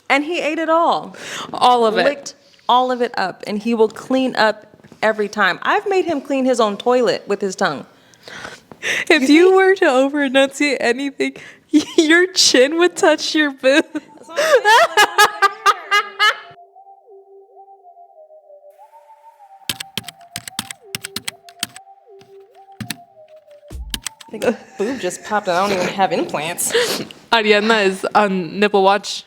And he ate it all. All of it. Licked all of it up. And he will clean up every time. I've made him clean his own toilet with his tongue. If you were to over enunciate anything, your chin would touch your boob. I think a boob just popped and I don't even have implants. Ariana is on nipple watch.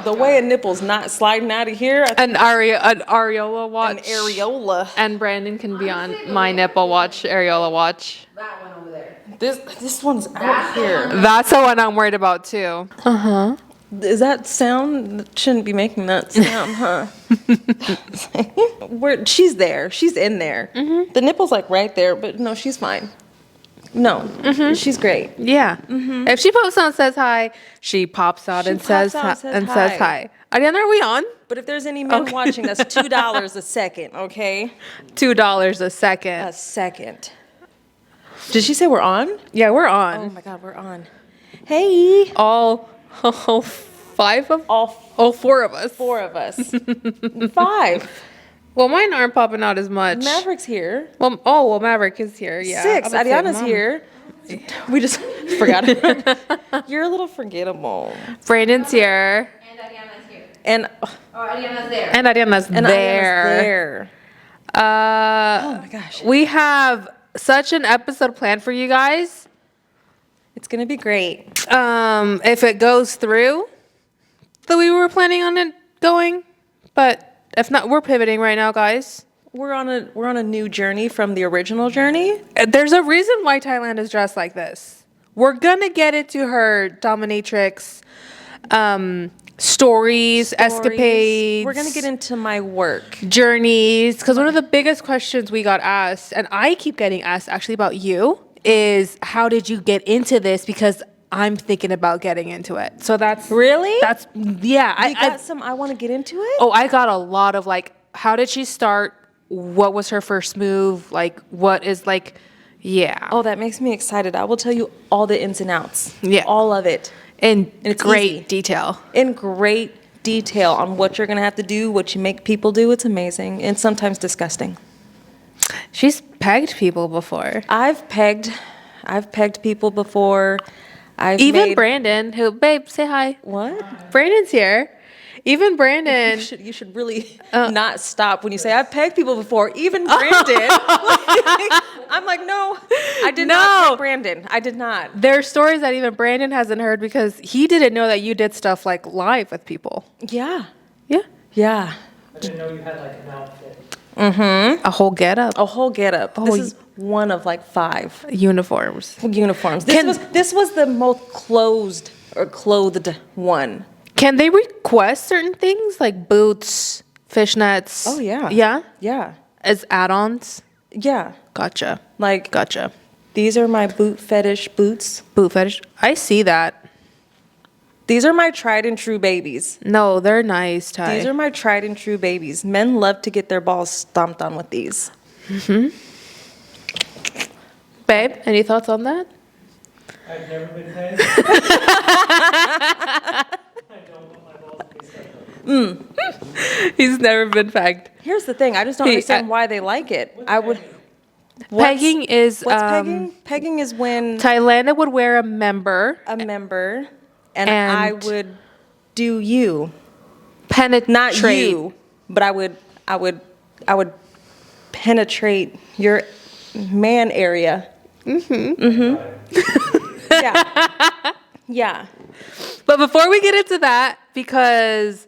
The way a nipple's not sliding out of here. An areola watch. An areola. And Brandon can be on my nipple watch, areola watch. That one over there. This one's out here. That's the one I'm worried about too. Uh-huh. Is that sound? Shouldn't be making that sound, huh? She's there. She's in there. Mm-hmm. The nipple's like right there, but no, she's fine. No, she's great. Yeah. Mm-hmm. If she pops out and says hi, she pops out and says hi. Ariana, are we on? But if there's any men watching us, $2 a second, okay? $2 a second. A second. Did she say we're on? Yeah, we're on. Oh my God, we're on. Hey. All four of us. 4 of us. 5. Well, mine aren't popping out as much. Maverick's here. Well, Maverick is here. Yeah. 6. Ariana's here. We just forgot. You're a little forgettable. Brandon's here. And Ariana's here. And Ariana's there. And Ariana's there. Oh my gosh. We have such an episode planned for you guys. It's gonna be great. If it goes through that we were planning on it going, but if not, we're pivoting right now, guys. We're on a new journey from the original journey. There's a reason why Tylandas is dressed like this. We're gonna get into her dominatrix stories, escapades. We're gonna get into my work journeys, because one of the biggest questions we got asked, and I keep getting asked actually about you, is how did you get into this? Because I'm thinking about getting into it. So that's really yeah. I want to get into it. Oh, I got a lot of like, how did she start? What was her first move? Like, what is like, yeah. Oh, that makes me excited. I will tell you all the ins and outs. Yeah, all of it in great detail. In great detail on what you're gonna have to do, what you make people do. It's amazing and sometimes disgusting. She's pegged people before. I've pegged people before. Brandon, who, babe, say hi. What? Brandon's here. Even Brandon. You should really not stop when you say I've pegged people before. Even Brandon. I'm like, no, I did not peg Brandon. I did not. There are stories that even Brandon hasn't heard because he didn't know that you did stuff like live with people. Yeah. Yeah. Yeah. I didn't know you had like an outfit. Mm-hmm. A whole getup. This is one of like 5 uniforms. This was the most clothed one. Can they request certain things like boots, fishnets? Oh yeah. Yeah? Yeah. As add-ons? Yeah. Gotcha. Gotcha. These are my boot fetish boots. Boot fetish? I see that. These are my tried and true babies. No, they're nice, Ty. These are my tried and true babies. Men love to get their balls stomped on with these. Mm-hmm. Babe, any thoughts on that? I've never been pegged. I don't want my balls to be stepped on. He's never been pegged. Here's the thing. I just don't understand why they like it. Pegging is... What's pegging? Pegging is when... Tylanda would wear a member. And I would do you. Penetrate. Not you, but I would penetrate your man area. Mm-hmm. Mm-hmm. Yeah. Yeah. But before we get into that, because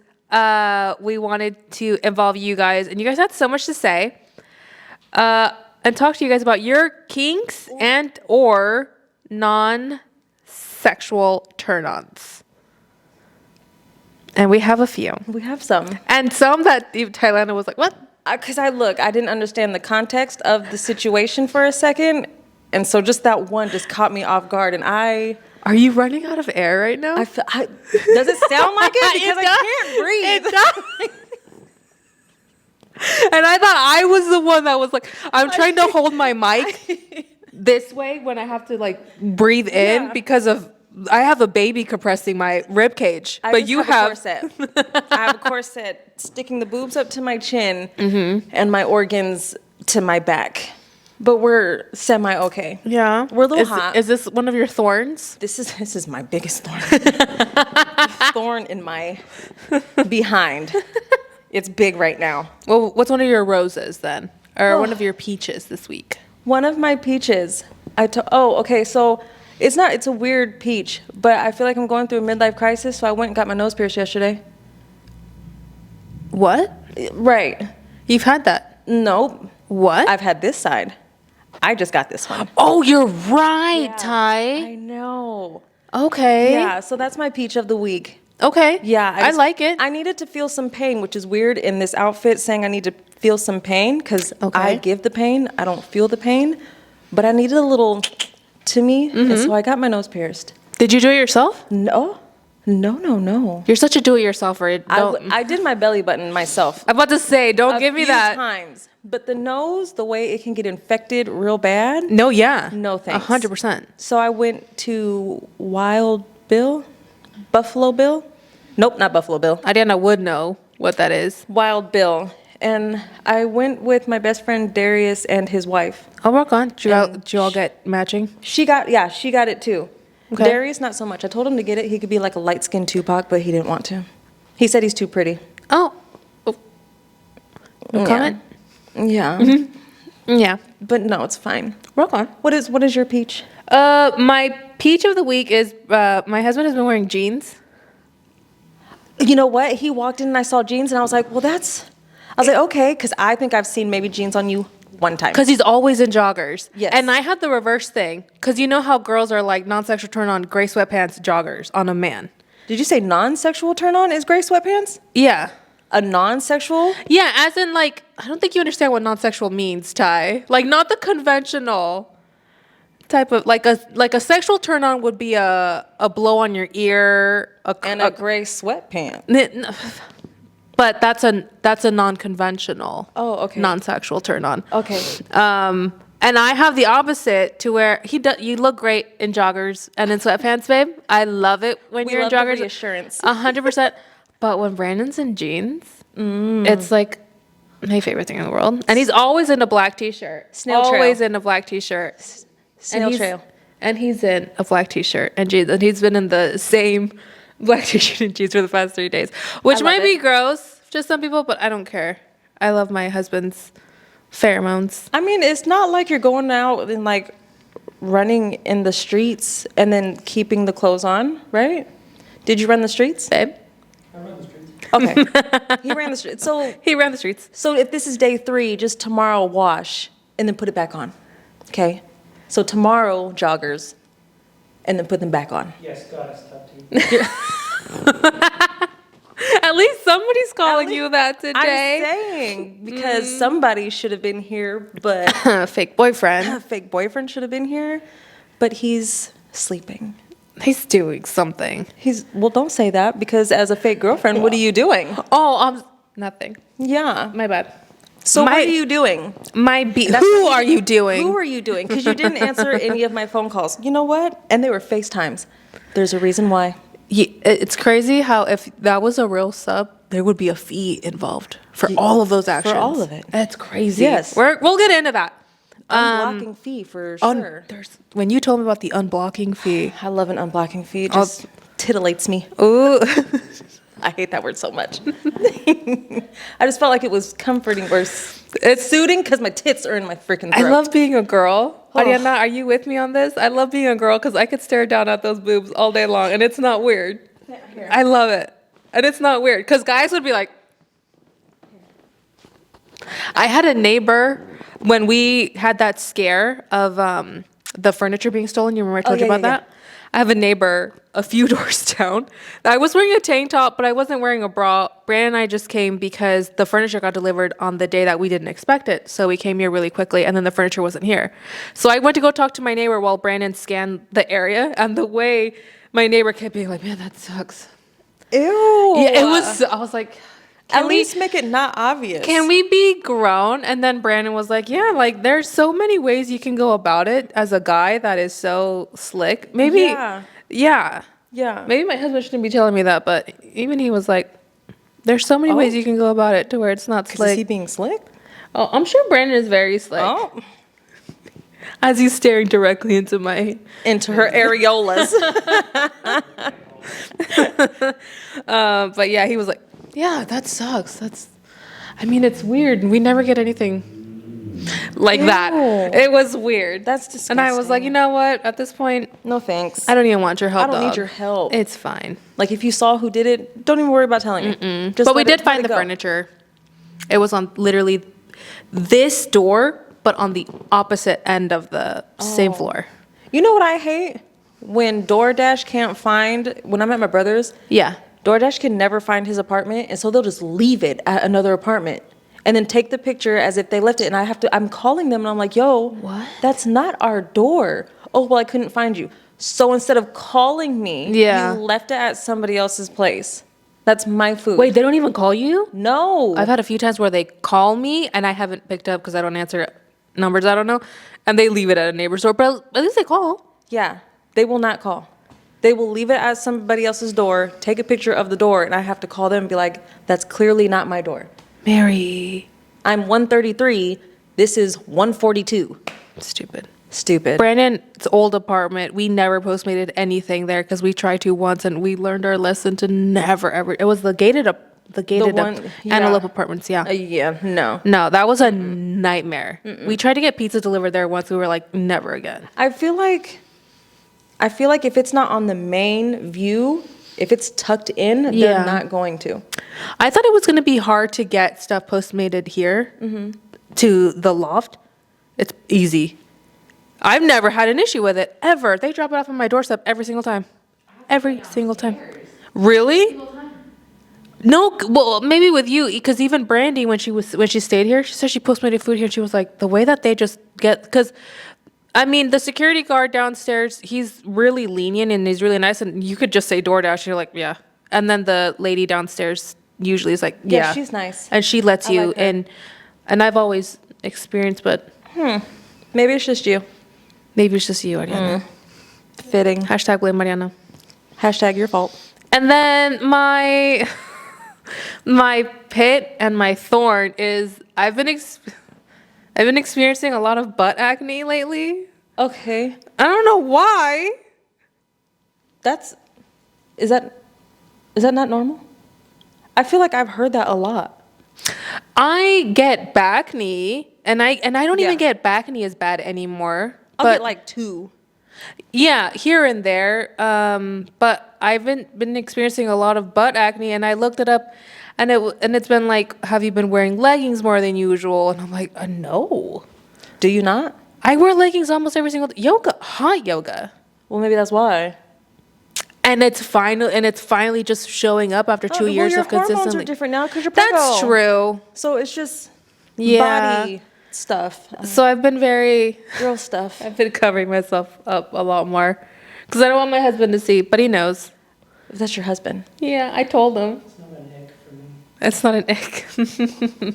we wanted to involve you guys, and you guys had so much to say, and talk to you guys about your kinks and or non-sexual turn-ons. And we have a few. We have some. And some that Tylanda was like, what? Because I didn't understand the context of the situation for a second. And so just that one just caught me off guard. And Are you running out of air right now? does it sound like it? Because I can't breathe. And I thought I was the one that was like, I'm trying to hold my mic this way when I have to like breathe in because of I have a baby compressing my rib cage, I but just you have have. a corset. I have a corset sticking the boobs up to my chin and my organs to my back. But we're semi okay. Yeah, We're a little hot. Is this one of your thorns? This is my biggest thorn. Thorn in my behind. It's big right now. Well, what's one of your roses then, or one of your peaches this week? One of my peaches. Okay. So it's a weird peach, but I feel like I'm going through a midlife crisis. So I went and got my nose pierced yesterday. What? Right. You've had that? Nope. What? I've had this side. I just got this one. Oh, you're right, I Ty. know. Okay. Yeah. So that's my peach of the week. Okay. Yeah, I like it. I needed to feel some pain, which is weird in this outfit, saying I need to feel some pain because I give the pain. I don't feel the pain, but I needed a little to me, and so I got my nose pierced. Did you do it yourself? No. You're such a do-it-yourselfer. I did my belly button myself. I'm about to say, don't give me A few that. times, but the nose, the way it can get infected real bad. No, yeah. No thanks. 100%. So I went to Buffalo Bill. Nope, not Buffalo Bill. Ariana would know what that is. Wild Bill. And I went with my best friend Darius and his wife. I'll work on. Did you all get matching? She got it too. Okay. Darius, not so much. I told him to get it. He could be like a light-skinned Tupac, but he didn't want to. He said he's too pretty. Oh. No Yeah. comment? Yeah. Yeah. But no, it's fine. Rock on. What is your peach? My peach of the week is my husband has been wearing jeans. You know what? He walked in and I saw jeans and I was like, okay, because I think I've seen maybe jeans on you one time. Because he's always in joggers. Yes. And I had the reverse thing. Because you know how girls are like non-sexual turn on gray sweatpants joggers on a man. Did you say non-sexual turn-on is gray sweatpants? Yeah. A non-sexual? Yeah, as in like, I don't think you understand what non-sexual means, Ty. Like not the conventional type of, like a sexual turn on would be a blow on your ear. A gray sweatpant. But that's a non-conventional. Oh, okay. Non-sexual turn on. Okay. And I have the opposite to where you look great in joggers and in sweatpants, babe. I love it when you're in love the joggers. reassurance. 100%. But when Brandon's in jeans, it's like my favorite thing in the world. And he's always in a black t-shirt. Always in a black t-shirt. Snail trail. And he's in a black t-shirt and jeans. And he's been in the same black t-shirt and jeans for the past 3 days. Which might be gross to some people, but I don't care. I love my husband's pheromones. I mean, it's not like you're going out and like running in the streets and then keeping the clothes on, right? Did you run the streets? Babe? I run the streets. Okay. He ran the streets. He ran the streets. So if this is day 3, just tomorrow wash and then put it back on. Okay? So tomorrow joggers and then put them back on. Yes, God has taught you. At least somebody's calling you that today. I'm saying because somebody should have been here, but Fake boyfriend. a fake boyfriend should have been here, but he's sleeping. He's doing something. Don't say that because as a fake girlfriend, what are you doing? Oh, nothing. Yeah. My bad. So what are you doing? Who are you doing? Who are you doing? Because you didn't answer any of my phone calls. You know what? And they were FaceTimes. There's a reason why. It's crazy how if that was a real sub, there would be a fee involved for all of those actions. For all of it. That's crazy. Yes. We'll get into that. Unblocking fee for sure. When you told me about the unblocking fee. I love an unblocking fee. It just titillates me. Ooh. I hate that word so much. I just felt like it was comforting or it's soothing because my tits are in my freaking throat. I love being a girl. Ariana, are you with me on this? I love being a girl because I could stare down at those boobs all day long and it's not weird. I love it. And it's not weird because guys would be like, I had a neighbor when we had that scare of the furniture being stolen. You remember I told you about that? I have a neighbor a few doors down. I was wearing a tank top, but I wasn't wearing a bra. Brandon and I just came because the furniture got delivered on the day that we didn't expect it. So we came here really quickly, and then the furniture wasn't here. So I went to go talk to my neighbor while Brandon scanned the area, and the way my neighbor kept being like, man, that sucks. Ew. Yeah, it was, I was like, at least make it not obvious. can we be grown? And then Brandon was like, yeah, like there's so many ways you can go about it as a guy that is so slick. Maybe Yeah. Yeah. Maybe my husband shouldn't be telling me that, but even he was like, there's so many ways you can go about it to where it's not Is he slick. being slick? Oh, I'm sure Brandon is very slick. Oh. As he's staring directly into my... Into her areolas. But yeah, he was like, yeah, that sucks. I mean, it's weird. We never get anything like that. It was weird. That's disgusting. And I was like, you know what? At this point, No thanks. I don't even want your help, I don't need dog. your help. It's fine. Like, if you saw who did it, don't even worry about telling me. Just But we let it- did let find it the go. furniture. It was on literally this door, but on the opposite end of the same floor. You know what I hate? When DoorDash can't find, when I'm at my brother's, Yeah. DoorDash can never find his apartment, and so they'll just leave it at another apartment and then take the picture as if they left it. And I'm calling them and I'm like, yo, What? That's not our door. Oh, well, I couldn't find you. So instead of calling me, Yeah. you left it at somebody else's place. That's my food. Wait, they don't even call you? No. I've had a few times where they call me and I haven't picked up because I don't answer numbers I don't know, and they leave it at a neighbor's door. But at least they call. Yeah, they will not call. They will leave it at somebody else's door, take a picture of the door, and I have to call them and be like, that's clearly not my door. Mary. I'm 133. This is 142. Stupid. Stupid. Brandon's old apartment, we never postmated anything there because we tried to once and we learned our lesson to never ever. It was the gated one- yeah. Antelope Apartments, yeah. Yeah, no. No, that was a nightmare. We tried to get pizza delivered there once. We were like, never again. I feel like if it's not on the main view, if it's tucked in, Yeah. they're not going to. I thought it was going to be hard to get stuff postmated here to the loft. It's easy. I've never had an issue with it, ever. They drop it off on my doorstep every single time. Every single time. Really? No, well, maybe with you, because even Brandy, when she stayed here, she said she postmated food here, and she was like, the way that they just get, because, I mean, the security guard downstairs, he's really lenient and he's really nice, and you could just say DoorDash, and you're like, yeah. And then the lady downstairs usually is like, yeah. She's nice. And she lets I you, like her. and I've always experienced, but Maybe it's just you. maybe it's just you, Ariana. Fitting. Hashtag blame Mariana. Hashtag your fault. And then my pit and my thorn is I've been experiencing a lot of butt acne lately. Okay. I don't know why. Is that not normal? I feel like I've heard that a lot. I get back knee, and I don't Yeah. even get back knee as bad anymore. I'll But get like 2. yeah, here and there. But I've been experiencing a lot of butt acne, and I looked it up, and it's been like, have you been wearing leggings more than usual? And I'm like, no. Do you not? I wear leggings almost every single yoga, hot yoga. Well, maybe that's why. And it's finally just showing up after 2 years your of hormones consistently. are different now because you're That's preggo. true. So it's just Yeah. body stuff, So I've been girl stuff. I've been covering myself up a lot more because I don't want my husband to see, but he knows. If that's your husband. Yeah, I told him. It's not an ick for me. It's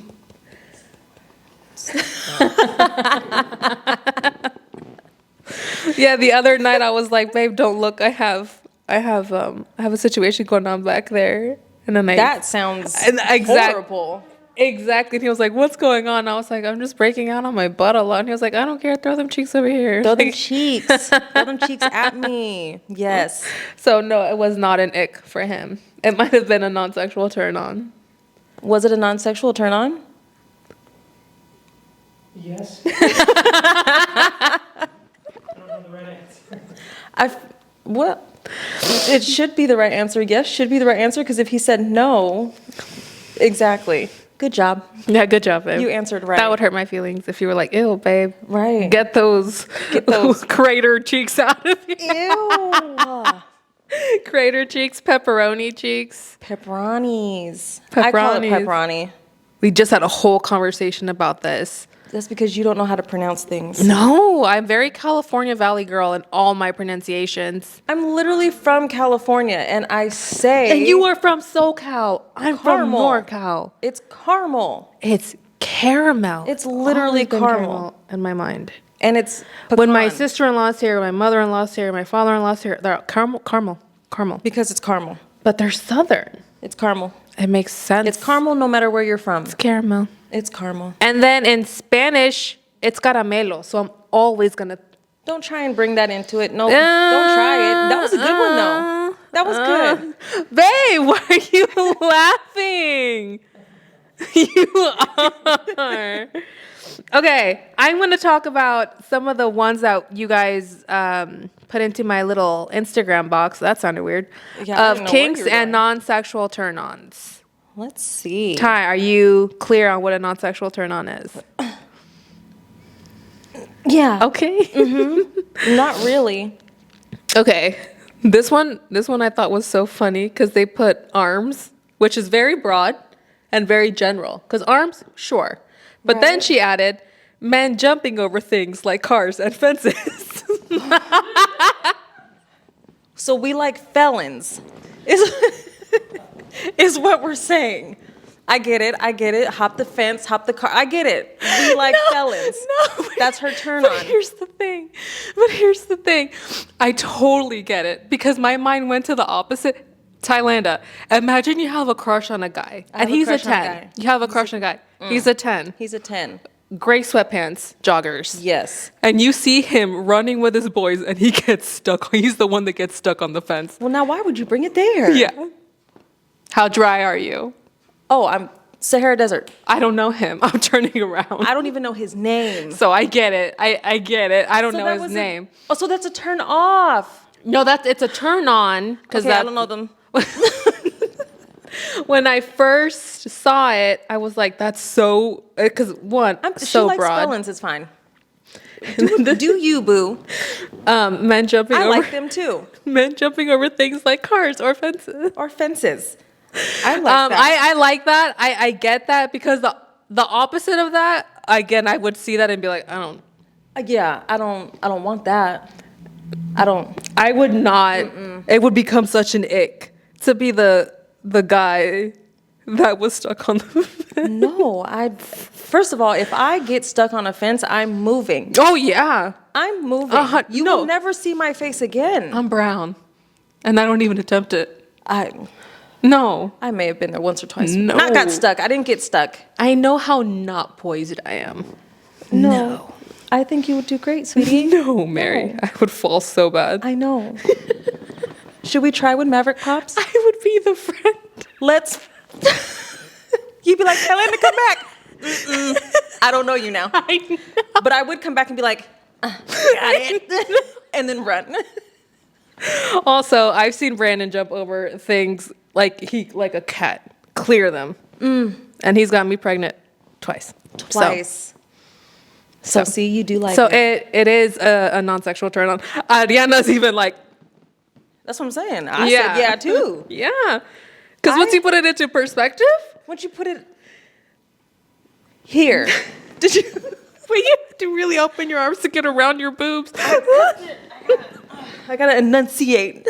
not an ick. Yeah, the other night I was like, babe, don't look. I have a situation going on back there. And then That sounds horrible. Exactly. And he was like, what's going on? I was like, I'm just breaking out on my butt a lot. And he was like, I don't care. Throw them cheeks over here. Throw them cheeks. Throw them cheeks at me. Yes. So no, it was not an ick for him. It might have been a non-sexual turn on. Was it a non-sexual turn on? Yes. I don't know the right answer. Well, it should be the right answer. Yes, should be the right answer because if he said no, exactly. Good job. Yeah, good job, babe. You answered right. That would hurt my feelings if you were like, ew, babe. Right. Get those crater cheeks out of here. Ew. Crater cheeks, pepperoni cheeks. Pepperonis. I call it Pepperonis. pepperoni. We just had a whole conversation about this. That's because you don't know how to pronounce things. No, I'm very California Valley girl in all my pronunciations. I'm literally from California, and I say... And you are from SoCal. I'm from Caramel. NorCal. It's caramel. It's caramel. It's literally Always been caramel. in my mind. And it's When my pecan. sister-in-law's here, my mother-in-law's here, my father-in-law's here, they're caramel. Because it's caramel. But they're Southern. It's caramel. It makes sense. It's caramel no matter where you're from. It's caramel. It's caramel. And then in Spanish, it's caramelo. So I'm always going to... Don't try and bring that into it. No, don't try it. That was a good one, though. That was good. Babe, why are you laughing? You are. Okay, I'm going to talk about some of the ones that you guys put into my little Instagram box. That sounded weird. Yeah, I of didn't know where kinks you were and going. non-sexual turn-ons. Let's see. Ty, are you clear on what a non-sexual turn-on is? Yeah. Okay. Not really. Okay. This one I thought was so funny because they put arms, which is very broad and very general. Because arms, sure. But then Right. she added, men jumping over things like cars and fences. So we like felons. Is what we're saying. I get it. Hop the fence, hop the car. I get it. We like felons. No, That's her turn but on. Here's the thing. I totally get it because my mind went to the opposite. Tylanda. Imagine you have a crush on a guy I have and a he's a crush on a 10. guy. You have a crush on a guy. He's a 10. He's a 10. Gray sweatpants, joggers. Yes. And you see him running with his boys and he gets stuck. He's the one that gets stuck on the fence. Well, now why would you bring it there? Yeah. How dry are you? Oh, I'm Sahara Desert. I don't know him. I'm turning around. I don't even know his name. So I get it. I get it. I don't know that his was name. Oh, so that's a turn off. No, it's a turn on because Okay, I don't know them. when I first saw it, I was like, "That's so." Because one, She so likes broad. felons. It's fine. Do you, boo? Men jumping I over like them too. men jumping over things like cars or fences. Or fences. I like that. I like that. I get that because the opposite of that, again, I would see that and be like, I don't. Yeah, I don't want that. I don't. I would not. It would become such an ick to be the guy that was stuck on the fence. No, first of all, if I get stuck on a fence, I'm moving. Oh yeah, I'm moving. You no. will never see my face again. I'm brown, and I don't even attempt it. I No, may have been there once or twice. No. Not got stuck. I didn't get stuck. I know how not poised I am. No. I think you would do great, sweetie. No, Mary, I would fall so bad. I know. Should we try with Maverick Pops? I would be the friend. Let's. You'd be like, Tylanda, come back. I don't know you now. I know. But I would come back and be like, got it. And then run. Also, I've seen Brandon jump over things like a cat, clear them, and he's got me pregnant twice. Twice. So see, you do like So it. it is a non-sexual turn on. Diana's even like, That's what I'm saying. I said yeah, too. yeah. Because once you put it into perspective, Once you put it here. did you? But you have to really open your arms to get around your boobs. I gotta enunciate.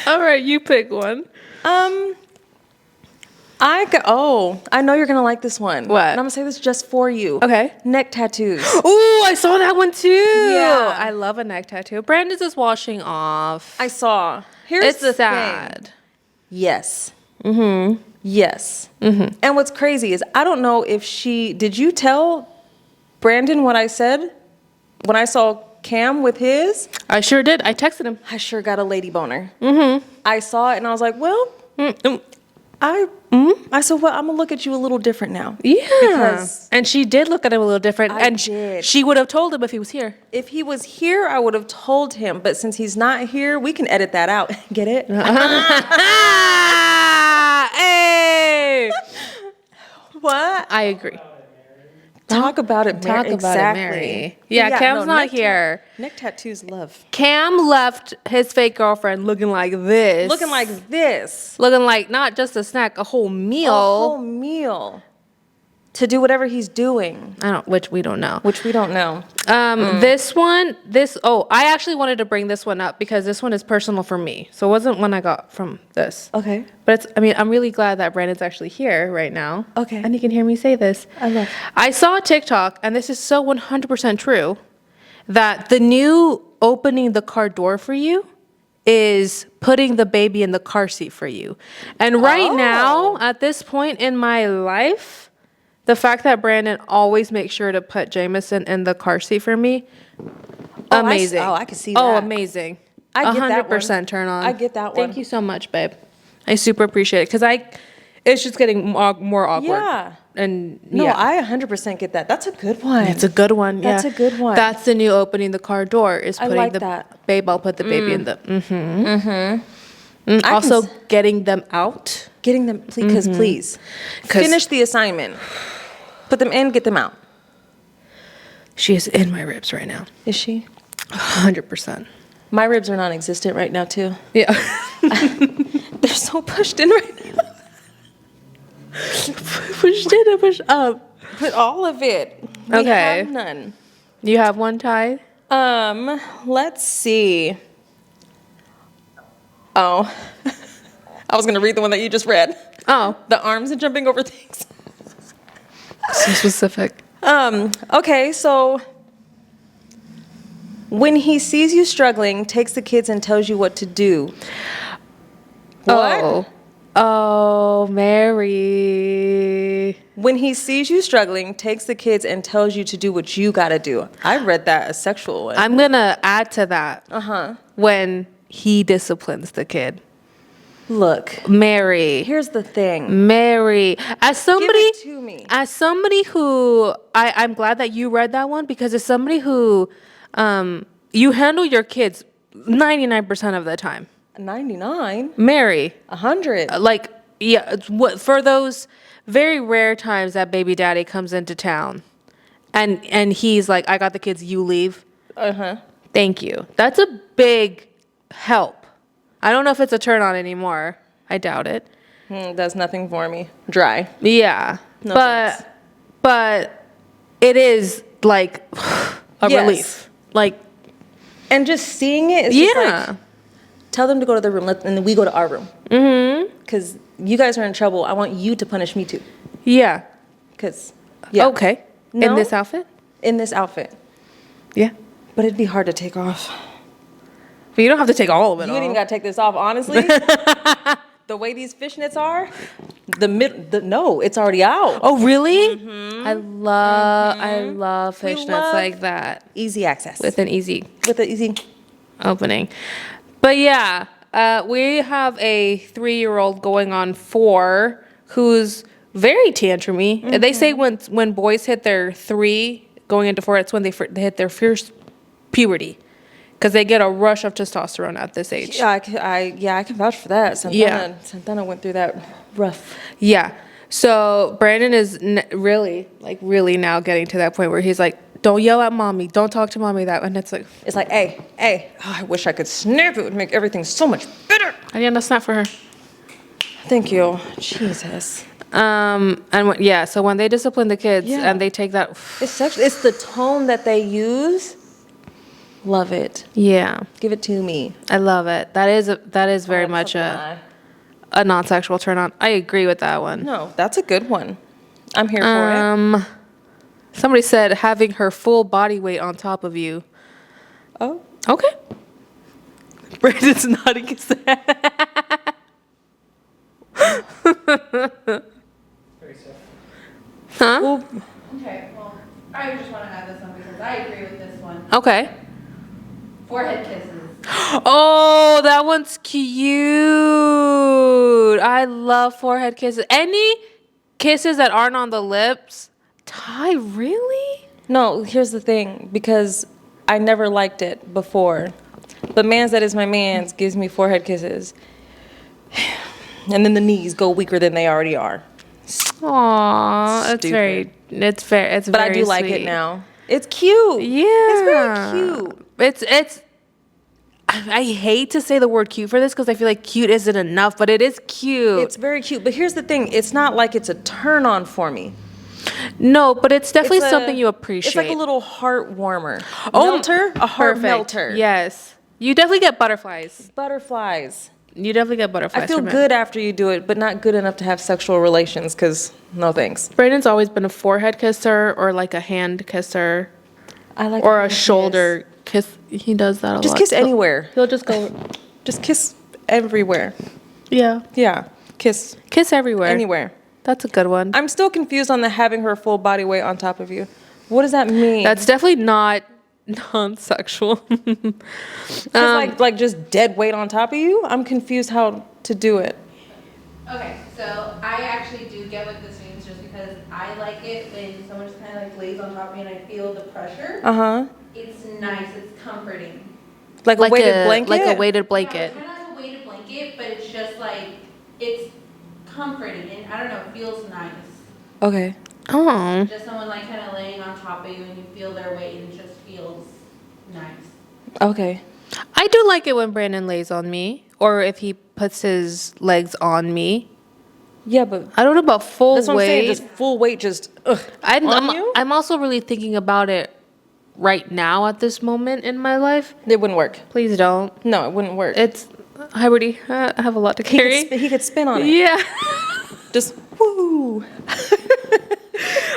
All right, you pick one. I know you're gonna like this one. What? And I'm gonna say this just for you. Okay. Neck tattoos. Ooh, I saw that one too. Yeah. I love a neck tattoo. Brandon's is washing off. I saw. Here's It's the sad. thing. Yes. Mm-hmm. Yes. Mm-hmm. And what's crazy is I don't know if did you tell Brandon what I said when I saw Cam with his? I sure did. I texted him. I sure got a lady boner. Mm-hmm. I saw it and I was like, well, I said, well, I'm gonna look at you a little different now. Yeah. Because And she did look at him a little different. I and did. she would have told him if he was here. if he was here, I would have told him. But since he's not here, we can edit that out. Get it? Hey! What? I agree. Talk about it, Mary. Talk about Exactly. it, Mary. Yeah, Cam's not neck here. Neck tattoos, love. Cam left his fake girlfriend looking like this. Looking like this. Looking like not just a snack, a whole meal. A whole meal. to do whatever he's doing, which we don't know. which we don't know. This one, I actually wanted to bring this one up because this one is personal for me. So it wasn't one I got from this. Okay. But I'm really glad that Brandon's actually here right now. Okay. And he can hear me say this. I saw a TikTok, and this is so 100% true, that the new opening the car door for you is putting the baby in the car seat for you. And right now, at this point in my life, the fact that Brandon always makes sure to put Jameson in the car seat for me, amazing. I can see that. Oh, amazing. I get that 100% one. turn on. I get that one. Thank you so much, babe. I super appreciate it because it's just getting more awkward. Yeah. And No, yeah. I 100% get that. That's a good one. It's a good one. That's yeah. a good one. That's the new opening the car door is putting like the that. babe. I'll put the baby in the. I Also, can getting them out. Getting them, please. 'Cause- Finish the assignment. Put them in, get them out. She is in my ribs right now. Is she? 100%. My ribs are non-existent right now, too. Yeah. They're so pushed in right now. Pushed in and pushed up. But all of it. We Okay. have none. You have one tied? Let's see. Oh. I was going to read the one that you just read. Oh, The arms and jumping over things. so specific. Okay, so when he sees you struggling, takes the kids and tells you what to do. What? Oh, Mary. When he sees you struggling, takes the kids and tells you to do what you gotta do. I read that as sexual one. I'm going to add to that. Uh-huh. When he disciplines the kid. Look, Mary. here's the thing. Mary. As somebody, Give it to me. as somebody who, I'm glad that you read that one because as somebody who, you handle your kids 99% of the time. 99? Mary. 100? Like, yeah, for those very rare times that baby daddy comes into town and he's like, I got the kids, you leave. Uh-huh. Thank you. That's a big help. I don't know if it's a turn on anymore. I doubt it. Does nothing for me. Dry. Yeah. No but it is like a Yes. relief. Like, And just seeing it is just yeah. like, tell them to go to their room, and then we go to our room. Mm-hmm. Because you guys are in trouble. I want you to punish me too. Yeah. Because, yeah. Okay. No? In this outfit? In this outfit. Yeah. But it'd be hard to take off. But you don't have to take all of it You off. ain't even got to take this off, honestly. The way these fishnets are, no, it's already out. Oh, really? Mm-hmm. I love We fishnets love- like that Easy access. with an easy With the easy. opening. But yeah, we have a 3-year-old going on 4 who's very tantrumy. Mm-hmm. They say when boys hit their 3 going into 4, it's when they hit their first puberty. Because they get a rush of testosterone at this age. Yeah, I can vouch for that. Santana went through that rough. Yeah. So Brandon is really now getting to that point where he's like, don't yell at mommy. Don't talk to mommy that. And it's like, It's like, hey, oh, I wish I could snap. It would make everything so much better. I didn't snap for her. Thank you. Jesus. So when they discipline the kids Yeah. and they take that, It's the tone that they use. Love it. yeah, Give it to me. I love it. That is very Oh, much something a non-sexual turn on. I agree with that one. No, that's a good one. I'm here for it. Somebody said having her full body weight on top of you. Oh. Okay. Brandon's nodding his head. Very safe. Huh? Okay, well, I just want to add this one because I agree with this one. Okay. Forehead kisses. Oh, that one's cute. I love forehead kisses. Any kisses that aren't on the lips? Ty, really? No, here's the thing. Because I never liked it before. But Mans That Is My Mans gives me forehead kisses. And then the knees go weaker than they already are. Aw, it's Stupid. it's very But I do like sweet. it now. It's cute. Yeah. It's very cute. It's I hate to say the word cute for this because I feel like cute isn't enough, but it is cute. It's very cute. But here's the thing. It's not like it's a turn on for me. No, but it's definitely It's a- something you appreciate. It's like a little heart warmer. Oh, Melter? A heart perfect. melter. Yes. You definitely get butterflies. Butterflies. You definitely get butterflies. I feel from it. good after you do it, but not good enough to have sexual relations because no thanks. Brandon's always been a forehead kisser or like a hand kisser I like or a kiss. shoulder kiss. He does that a lot. Just kiss So anywhere. He'll just go, Just kiss everywhere. yeah. Yeah. Kiss Kiss everywhere. anywhere. That's a good one. I'm still confused on the having her full body weight on top of you. What does that mean? That's definitely not non-sexual. It's like just dead weight on top of you? I'm confused how to do it. Okay, so I actually do get what this means just because I like it when someone just kind of like lays on top of me and I feel the pressure. Uh-huh. It's nice, it's comforting. Like a weighted blanket? Like a weighted Yeah, blanket. it's kind of like a weighted blanket, but it's just like, it's comforting and I don't know, it feels nice. Okay. Oh. Just someone like kind of laying on top of you and you feel their weight and it just feels nice. Okay. I do like it when Brandon lays on me or if he puts his legs on me. Yeah, but I don't know about full that's what I'm saying. weight. Just full weight, just on you? I'm also really thinking about it right now at this moment in my life. It wouldn't work. Please don't. No, it wouldn't work. It's hi, Rudy. I have a lot to carry. He could spin on it. Yeah. Just woo.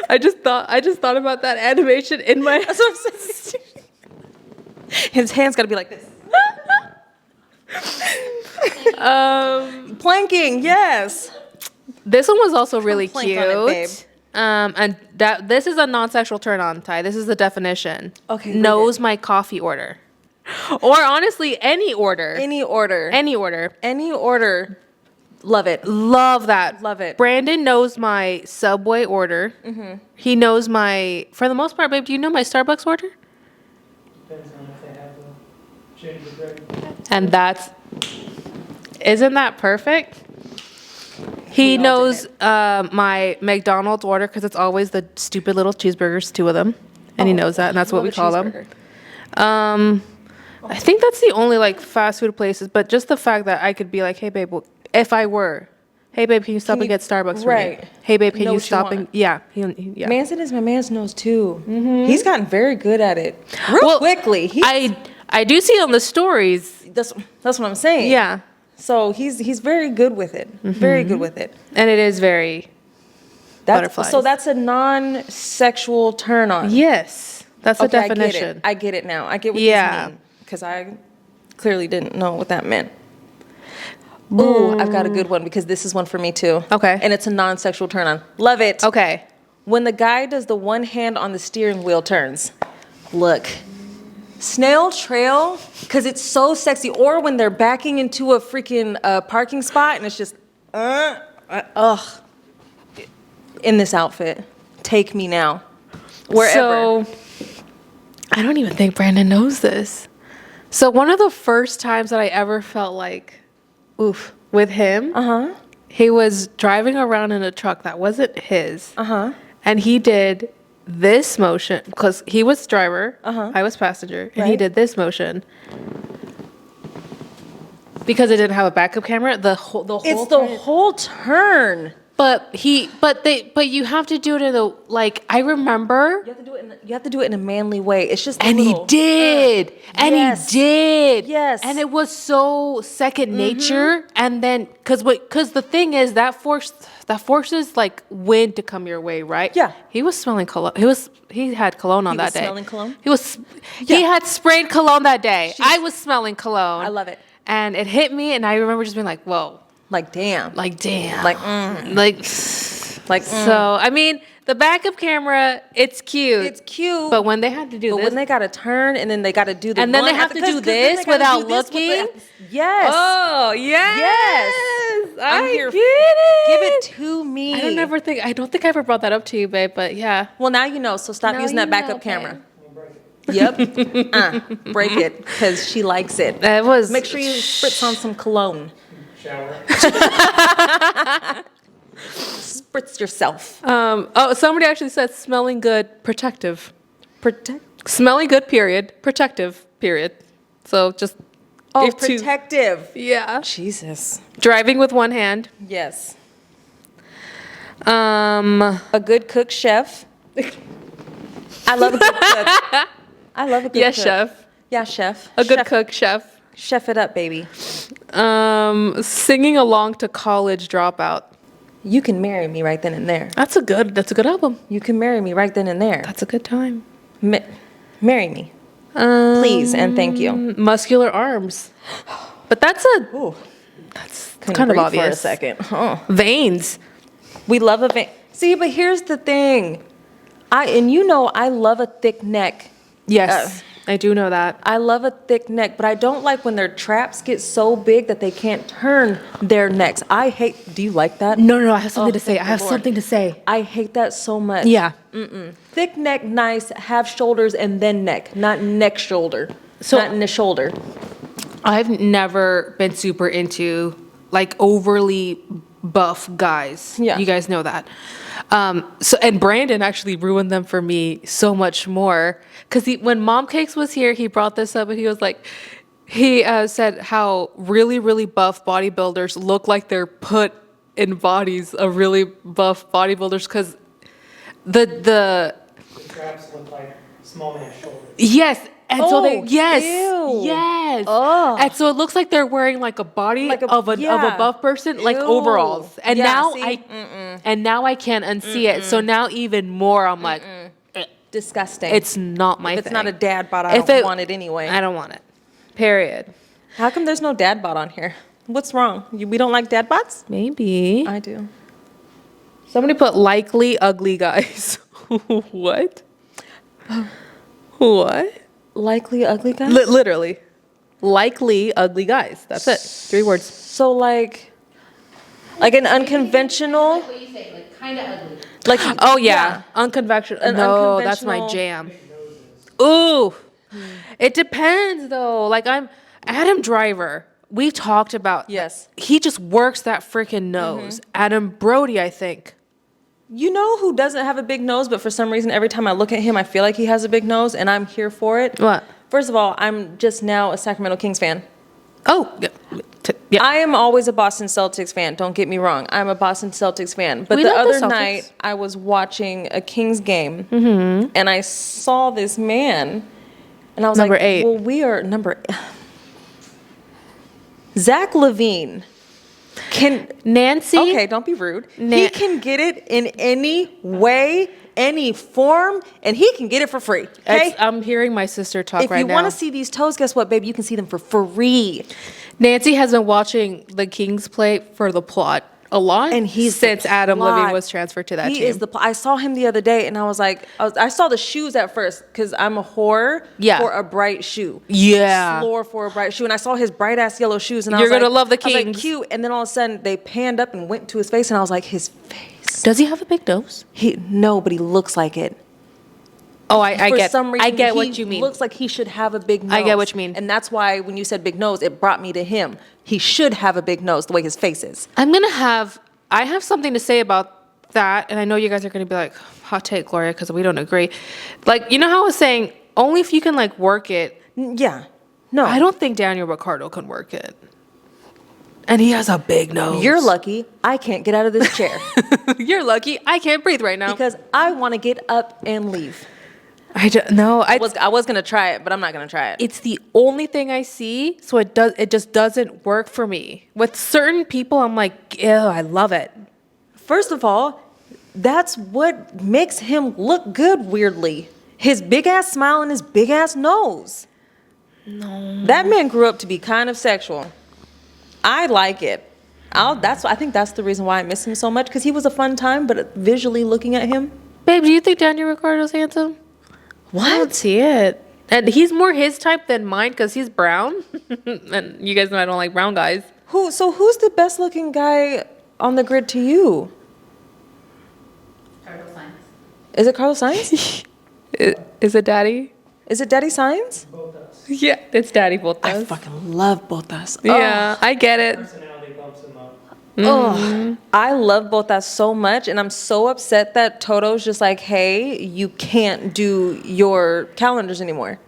I just thought about that animation in my. That's what I'm saying. His hands got to be like this. Planking, yes. This one was also really plank cute. on it, babe. And that this is a non-sexual turn on, Ty. This is the definition. Okay, read Knows my coffee order. Or honestly, any order. Any order. Any order. Any order. Love it. Love that. Love it. Brandon knows my Subway order. Mm-hmm. He knows my, for the most part, babe, do you know my Starbucks order? Depends on if they have a change of bread. And isn't that perfect? He all knows my McDonald's order because it's always the stupid little cheeseburgers, 2 of them. And he knows that, and that's what Love we a call them. cheeseburger. I think that's the only like fast food places, but just the fact that I could be like, hey babe, if I were, hey babe, can you stop Can and you- get Starbucks for right. me? Hey babe, can Know you what you stop want. and yeah, yeah. Manson is my man's nose too. He's gotten very good at it. Real quickly. I do see on the stories. That's what I'm saying. Yeah, So he's very good with it. Very good with it. and it is very butterflies. So that's a non-sexual turn on. yes, that's the Okay, definition. I get it now. I get what Yeah. these mean. Because I clearly didn't know what that meant. Ooh, I've got a good one because this is one for me too. Okay. And it's a non-sexual turn on. Love it. Okay. When the guy does the one hand on the steering wheel turns. Look. Snail trail, because it's so sexy. Or when they're backing into a freaking parking spot and it's just, in this outfit. Take me now. Wherever. So I don't even think Brandon knows this. So one of the first times that I ever felt like, oof, with him, he was driving around in a truck that wasn't his. And he did this motion, because he was driver, I was passenger, and he Right. did this motion. Because it didn't have a backup camera, the whole It's the time- whole turn. But you have to do it in a, like, I remember. You have to do it in a manly way. It's just a And he little, did. And yes. he did. Yes. And it was so second nature. And then, because the thing is, that forces like wind to come your way, right? Yeah. He was smelling cologne. He had cologne on He that was day. smelling cologne? He had sprayed cologne that day. I was smelling cologne. I love it. And it hit me, and I remember just being like, whoa. Like, damn. Like, damn. Like, Like, so, I mean, the backup camera, it's cute. It's cute. But when they had to do But this. when they got to turn and then they got to do the And then one they have at the- to do 'cause then they this gotta without do this with the- looking? Yes. Oh, yes. Yes. I'm I here. get it. Give it to me. I don't think I ever brought that up to you, babe, but yeah. Well, now you know, so stop Now using you that know, backup okay. camera. We'll break it. Yep. Break it because she likes it. It was. Make sure you spritz on some cologne. Shower. Spritz yourself. Somebody actually said smelling good, protective. Protect. Smelling good, period. Protective, period. So just. Oh, give two- protective. Yeah. Jesus. Driving with one hand. Yes. A good cook chef. I love a good cook. I love a good Yes, cook. chef. Yeah, chef. A good Chef- cook, chef. Chef it up, baby. Singing along to College Dropout. You can marry me right then and there. That's a good album. You can marry me right then and there. That's a good time. Marry me. Please and thank you. Muscular Arms. But that's Couldn't kind of breathe obvious. for a second. Oh. Veins. We love a vein. See, but here's the thing. I love a thick neck. Yes, I do know that. I love a thick neck, but I don't like when their traps get so big that they can't turn their necks. Do you like that? No, I have something to say. thank I the have Lord. something to say. I hate that so much. Yeah. Thick neck, nice. Have shoulders and then neck, not neck shoulder. So- Not in the shoulder. I've never been super into like overly buff guys. Yeah. You guys know that. And Brandon actually ruined them for me so much more. Because when Mom Cakes was here, he brought this up and he was like, he said how really, really buff bodybuilders look like they're put in bodies of really buff bodybuilders because the The traps look like small man's shoulders. yes. And so Oh, yes, ew. yes. Ugh. And so it looks like they're wearing like a body Like of a yeah. buff person, like Ew. overalls. And Yeah, now see? I can't unsee it. So now even more, I'm like, Disgusting. it's not my if it's thing. not a dad bod, I If don't it- want it anyway. I don't want it. Period. How come there's no dad bod on here? What's wrong? We don't like dad bods? Maybe. I do. Somebody put likely ugly guys. What? What? Likely ugly guy? Literally. Likely ugly guys. That's it. 3 words. So like an unconventional, Like what you say, like kind of ugly. like Oh yeah, unconventional. An No, that's my unconventional- jam. Ooh, it depends though. Like I'm Adam Driver. We talked about. Yes. He just works that freaking nose. Adam Brody, I think. You know who doesn't have a big nose, but for some reason every time I look at him, I feel like he has a big nose, and I'm here for it. What? First of all, I'm just now a Sacramento Kings fan. Oh, yeah. Yeah. I am always a Boston Celtics fan. Don't get me wrong. I'm a Boston Celtics fan. But We the love the other Celtics. night, I was watching a Kings game, and I saw this man, and I was Number like, 8. "Well, we are number." Zach LaVine can. Nancy. Okay, don't be rude. Na- He can get it in any way, any form, and he can get it for free. Okay. I'm hearing my sister talk If right you now. want to see these toes, guess what, baby? You can see them for free. Nancy has been watching the Kings play for the plot a lot, And he's since the Adam Levine plot. was transferred to that He team. is the. I saw him the other day, and I was like, I saw the shoes at first because I'm a whore Yeah. for a bright shoe. Yeah. Floor for a bright shoe, and I saw his bright ass yellow shoes, and I You're was like, gonna love the I was like, Kings. cute, and then all of a sudden they panned up and went to his face, and I was like, his face. Does he have a big nose? No, but he looks like it. Oh, I For get. some reason, I get he what you mean. Looks like he should have a big nose. I get what you mean. And that's why when you said big nose, it brought me to him. He should have a big nose the way his face is. I have something to say about that, and I know you guys are gonna be like, hot take, Gloria, because we don't agree. Like, you know how I was saying, only if you can like work it. Yeah. No. I don't think Daniel Ricciardo can work it. And he has a big nose. You're lucky I can't get out of this chair You're lucky. I can't breathe right now. because I want to get up and leave. I don't know. I was going to try it, but I'm not going to try it. It's the only thing I see, so it just doesn't work for me. With certain people, I'm like, ew, I love it. First of all, that's what makes him look good weirdly. His big ass smile and his big ass nose. No. That man grew up to be kind of sexual. I like it. I think that's the reason why I miss him so much, because he was a fun time, but visually looking at him. Babe, do you think Daniel Ricciardo's handsome? What? I don't see it. And he's more his type than mine because he's brown. And you guys know I don't like brown guys. Who's the best looking guy on the grid to you? Turtle signs. Is it Carlos Sainz? Is it Daddy? Is it Daddy Sainz? Both us. Yeah, it's Daddy both I does. fucking love Botas. Yeah, I get it. Personality bumps him up. Oh, I love Botas so much, and I'm so upset that Toto's just like, hey, you can't do your calendars anymore.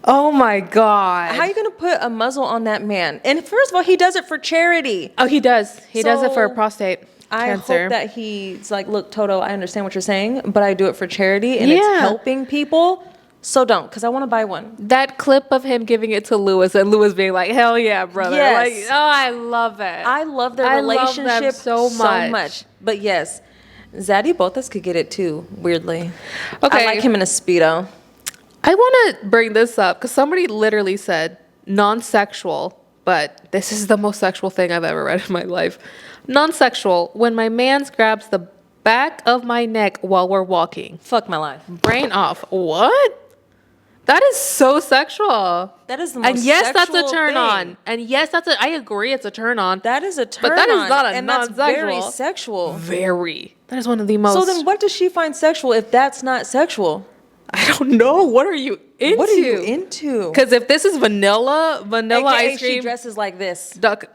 Oh my God. How are you gonna put a muzzle on that man? And first of all, he does it for charity. Oh, he does. He does it for a So- prostate. I Cancer. hope that he's like, look, Toto, I understand what you're saying, but I do it for charity and it's Yeah. helping people. So don't, because I want to buy one. That clip of him giving it to Lewis and Lewis being like, hell yeah, brother. Yes. Like, oh, I love it. I love their I love relationship them so much. But yes, Zaddy Botas could get it too, weirdly. Okay. I like him in a Speedo. I want to bring this up because somebody literally said non-sexual, but this is the most sexual thing I've ever read in my life. Non-sexual, when my man grabs the back of my neck while we're walking. Fuck my life. Brain off. What? That is so sexual. That is the most And yes, that's a sexual turn thing. on. And yes, I agree, it's a turn on. That is a turn on. But that is not a and that's very non-sexual. sexual. Very. That is one of the most. So then what does she find sexual if that's not sexual? I don't know. What are you into? What are you into? Because if this is vanilla AKA ice she cream, dresses like this duck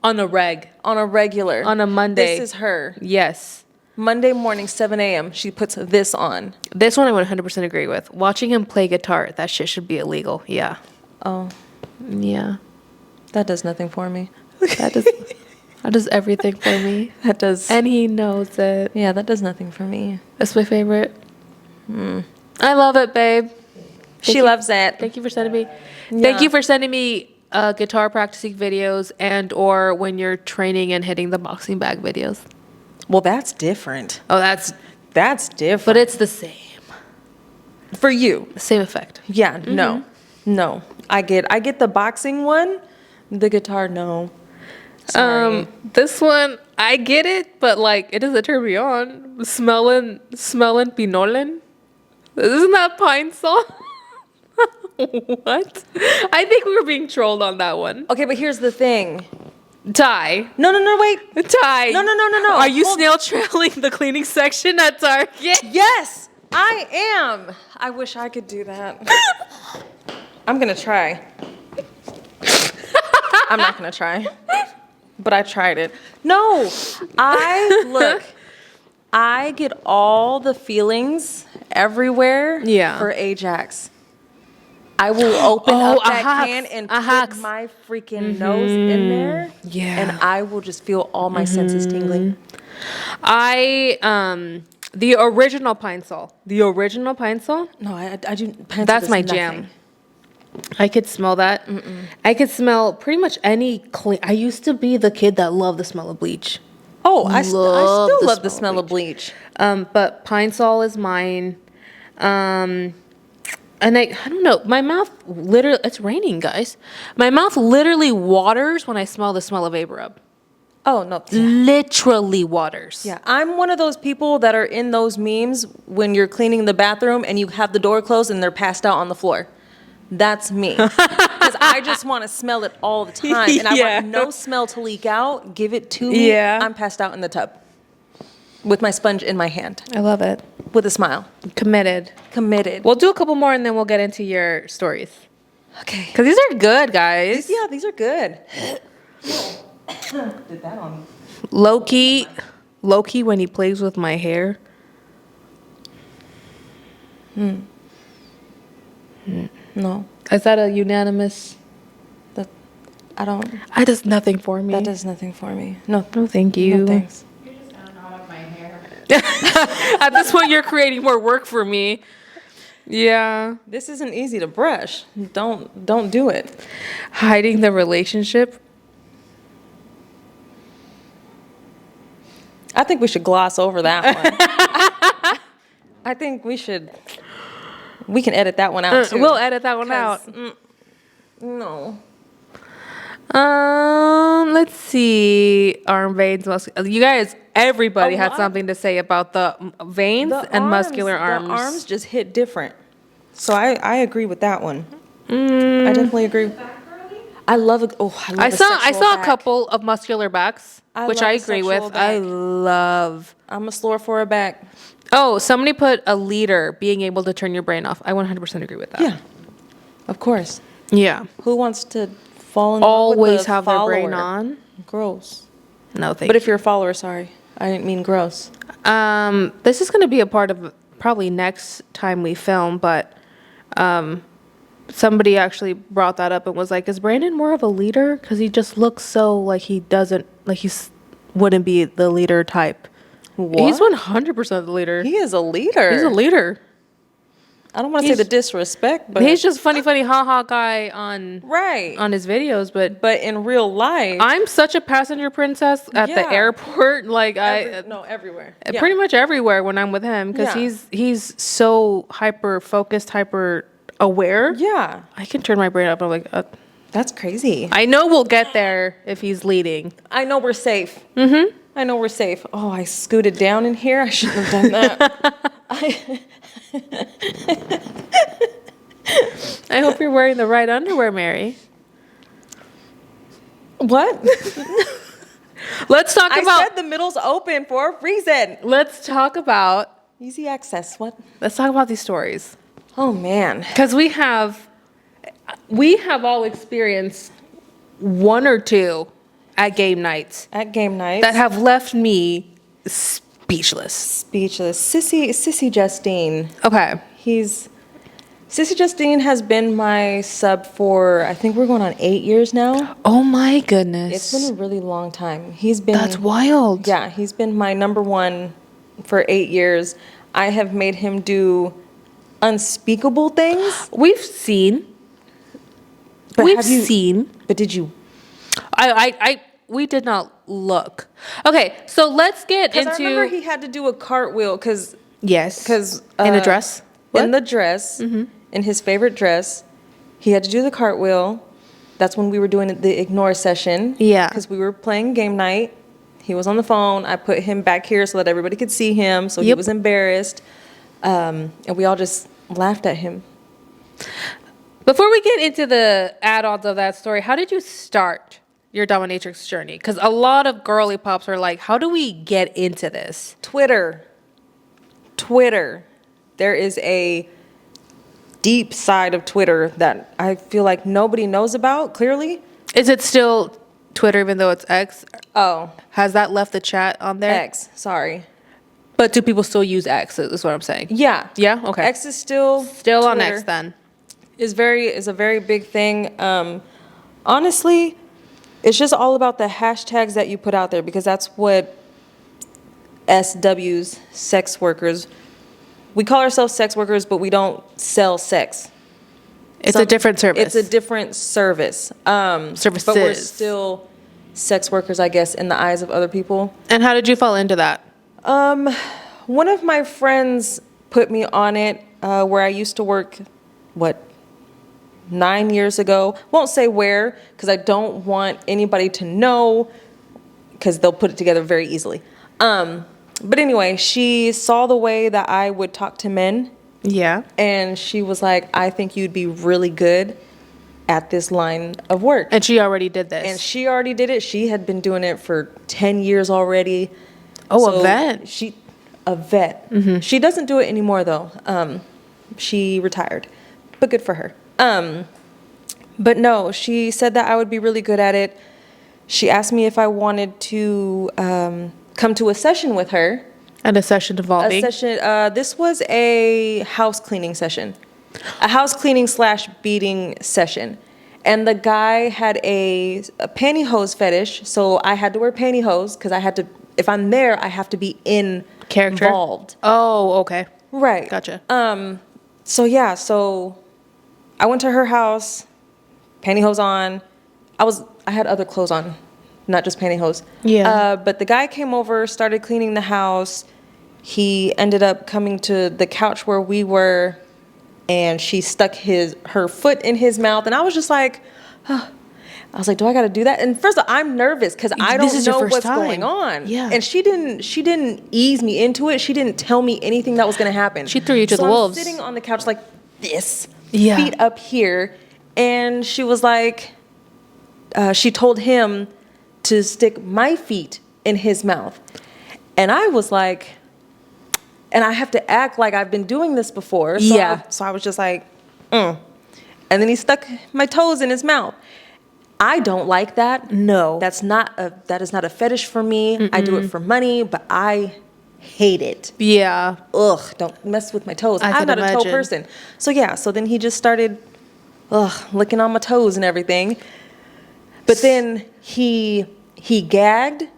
on a reg. on a regular. On a Monday. This is her. Yes. Monday morning, 7 a.m. She puts this on. This one I would 100% agree with. Watching him play guitar, that shit should be illegal. Yeah. Oh, Yeah. that does nothing for me. That does everything for me. That does. And he knows it. Yeah, that does nothing for me. That's my favorite. I love it, babe. She loves that. Thank you for sending me. Yeah. Thank you for sending me guitar practicing videos and or when you're training and hitting the boxing bag videos. Well, that's different. Oh, that's different. but it's the same. For you. The same effect. Yeah, no. I get the boxing one. The guitar, no. Sorry. This one I get it, but like it doesn't turn me on. Smelling pinolin. Isn't that pine sol? What? I think we were being trolled on that one. Okay, but here's the thing. Ty. No, wait. Ty. No. Are you Hold- snail trailing the cleaning section at Target? Yes, I am. I wish I could do that. I'm gonna try. I'm not gonna try. But I tried it. No, I get all the feelings everywhere Yeah. for Ajax. I will open up that Ajax. can and Ajax. put my freaking nose in there. Yeah. And I will just feel all my senses tingling. The original pine sol. No, I do. That's my jam. I could smell that. I could smell pretty much any clean. I used to be the kid that loved the smell of bleach. Oh, I still Love love the smell of bleach. But pine sol is mine. And I don't know. My mouth literally. It's raining, guys. My mouth literally waters when I smell the smell of A-Rub. Oh, no. Literally waters. Yeah, I'm one of those people that are in those memes when you're cleaning the bathroom and you have the door closed and they're passed out on the floor. That's me. Because I just want to smell it all the time. And I Yeah. want no smell to leak out. Give it to me. Yeah. I'm passed out in the tub with my sponge in my hand I love it. with a smile. Committed. Committed. We'll do a couple more and then we'll get into your stories. Okay. Because these are good, guys. Yeah, these are good. Did that on Low-key when he plays with my hair. No. Is that a unanimous? That I don't. That does nothing for me. That does nothing for me. No. No, thank you. No thanks. You're just out of my hair. At this point, you're creating more work for me. Yeah. This isn't easy to brush. Don't do it. Hiding the relationship. I think we should gloss over that one. I think we should. We can edit that one out too. We'll edit that one out. 'Cause, no. Let's see. Arm veins, you guys. Everybody A had lot. something to say about the veins The and arms- muscular arms. The arms just hit different. So I agree with that one. I definitely agree. I love it. Oh, I love I a saw sexual a back. couple of muscular backs, I which love I a agree sexual with. I back. love. I'm a slore for a back. Oh, somebody put a leader being able to turn your brain off. I 100% agree with that. Yeah. Of course. Yeah. Who wants to fall in love with Always a have their brain follower? on. Gross. No, thank But you. if you're a follower, sorry. I didn't mean gross. This is going to be a part of probably next time we film, but somebody actually brought that up and was like, is Brandon more of a leader? Because he just looks so like he doesn't, like he's wouldn't be the leader type. What? He's 100% the leader. He is a leader. He's a leader. I don't want to say the disrespect, but He's just funny, haha guy on right. on his videos, but But in real life, I'm such a passenger princess at the Yeah. airport. Like everywhere. Yeah. pretty much everywhere when I'm with him because Yeah. he's so hyper focused, hyper aware. Yeah, I can turn my brain up. I'm like, that's crazy. I know we'll get there if he's leading. I know we're safe. Mm-hmm. I know we're safe. Oh, I scooted down in here. I shouldn't have done that. I hope you're wearing the right underwear, Mary. What? Let's talk I about. said the middle's open for a reason. Let's talk about. Easy access. What? Let's talk about these stories Oh man. because we have all experienced one or two at game nights At game night. that have left me speechless. Speechless. Sissy Justine. Okay. Sissy Justine has been my sub for, I think we're going on 8 years now. Oh my goodness. It's been a really long time. He's been. That's wild. Yeah, he's been my number one for 8 years. I have made him do unspeakable things. We've seen. But We've have you- seen. But did you? We did not look. Okay, so let's get Because into. I remember he had to do a cartwheel because Yes. In a uh, dress. in the dress, in his favorite dress, he had to do the cartwheel. That's when we were doing the ignore session. Yeah. Because we were playing game night. He was on the phone. I put him back here so that everybody could see him. So he Yep. was embarrassed. And we all just laughed at him. Before we get into the add-ons of that story, how did you start your dominatrix journey? Because a lot of girly pops are like, how do we get into this? Twitter. There is a deep side of Twitter that I feel like nobody knows about, clearly. Is it still Twitter even though it's X? Oh, Has that left the chat on there? X. Sorry. But do people still use X is what I'm saying. Yeah. Yeah? Okay. X is still Still Twitter. on X then. Is a very big thing. Honestly, it's just all about the hashtags that you put out there because that's what SWs, sex workers, we call ourselves sex workers, but we don't sell sex. It's a different service. It's a different service. Services. But we're still sex workers, I guess, in the eyes of other people. And how did you fall into that? One of my friends put me on it where I used to work, 9 years ago. Won't say where because I don't want anybody to know because they'll put it together very easily. But anyway, she saw the way that I would talk to men Yeah. and she was like, I think you'd be really good at this line of work. And she already did this. And she already did it. She had been doing it for 10 years already. Oh, a vet. A vet. Mm-hmm. She doesn't do it anymore though. She retired, but good for her. But no, she said that I would be really good at it. She asked me if I wanted to come to a session with her. And a session involving. This was a house cleaning session, a house cleaning / beating session. And the guy had a pantyhose fetish, so I had to wear pantyhose because I had to. If I'm there, I have to be in Character. involved. Oh, okay. Right. Gotcha. So I went to her house, pantyhose on. I had other clothes on, not just pantyhose. Yeah. But the guy came over, started cleaning the house. He ended up coming to the couch where we were, and she stuck her foot in his mouth, and I was just like, I was like, do I got to do that? And first of all, I'm nervous because I This don't is your know first what's time. going on. Yeah. And she didn't ease me into it. She didn't tell me anything that was going to happen. She threw you to So the I'm wolves. sitting on the couch like this, Yeah. feet up here, and she was like, she told him to stick my feet in his mouth, and I was like, and I have to act like I've been doing this before. So Yeah. I was just like, And then he stuck my toes in his mouth. I don't like that. No. That is not a fetish for me. I do it for money, but I hate it. Yeah. Ugh, don't mess with my toes. I I'm can not a toe imagine. person. So then he just started licking on my toes and everything. But then he gagged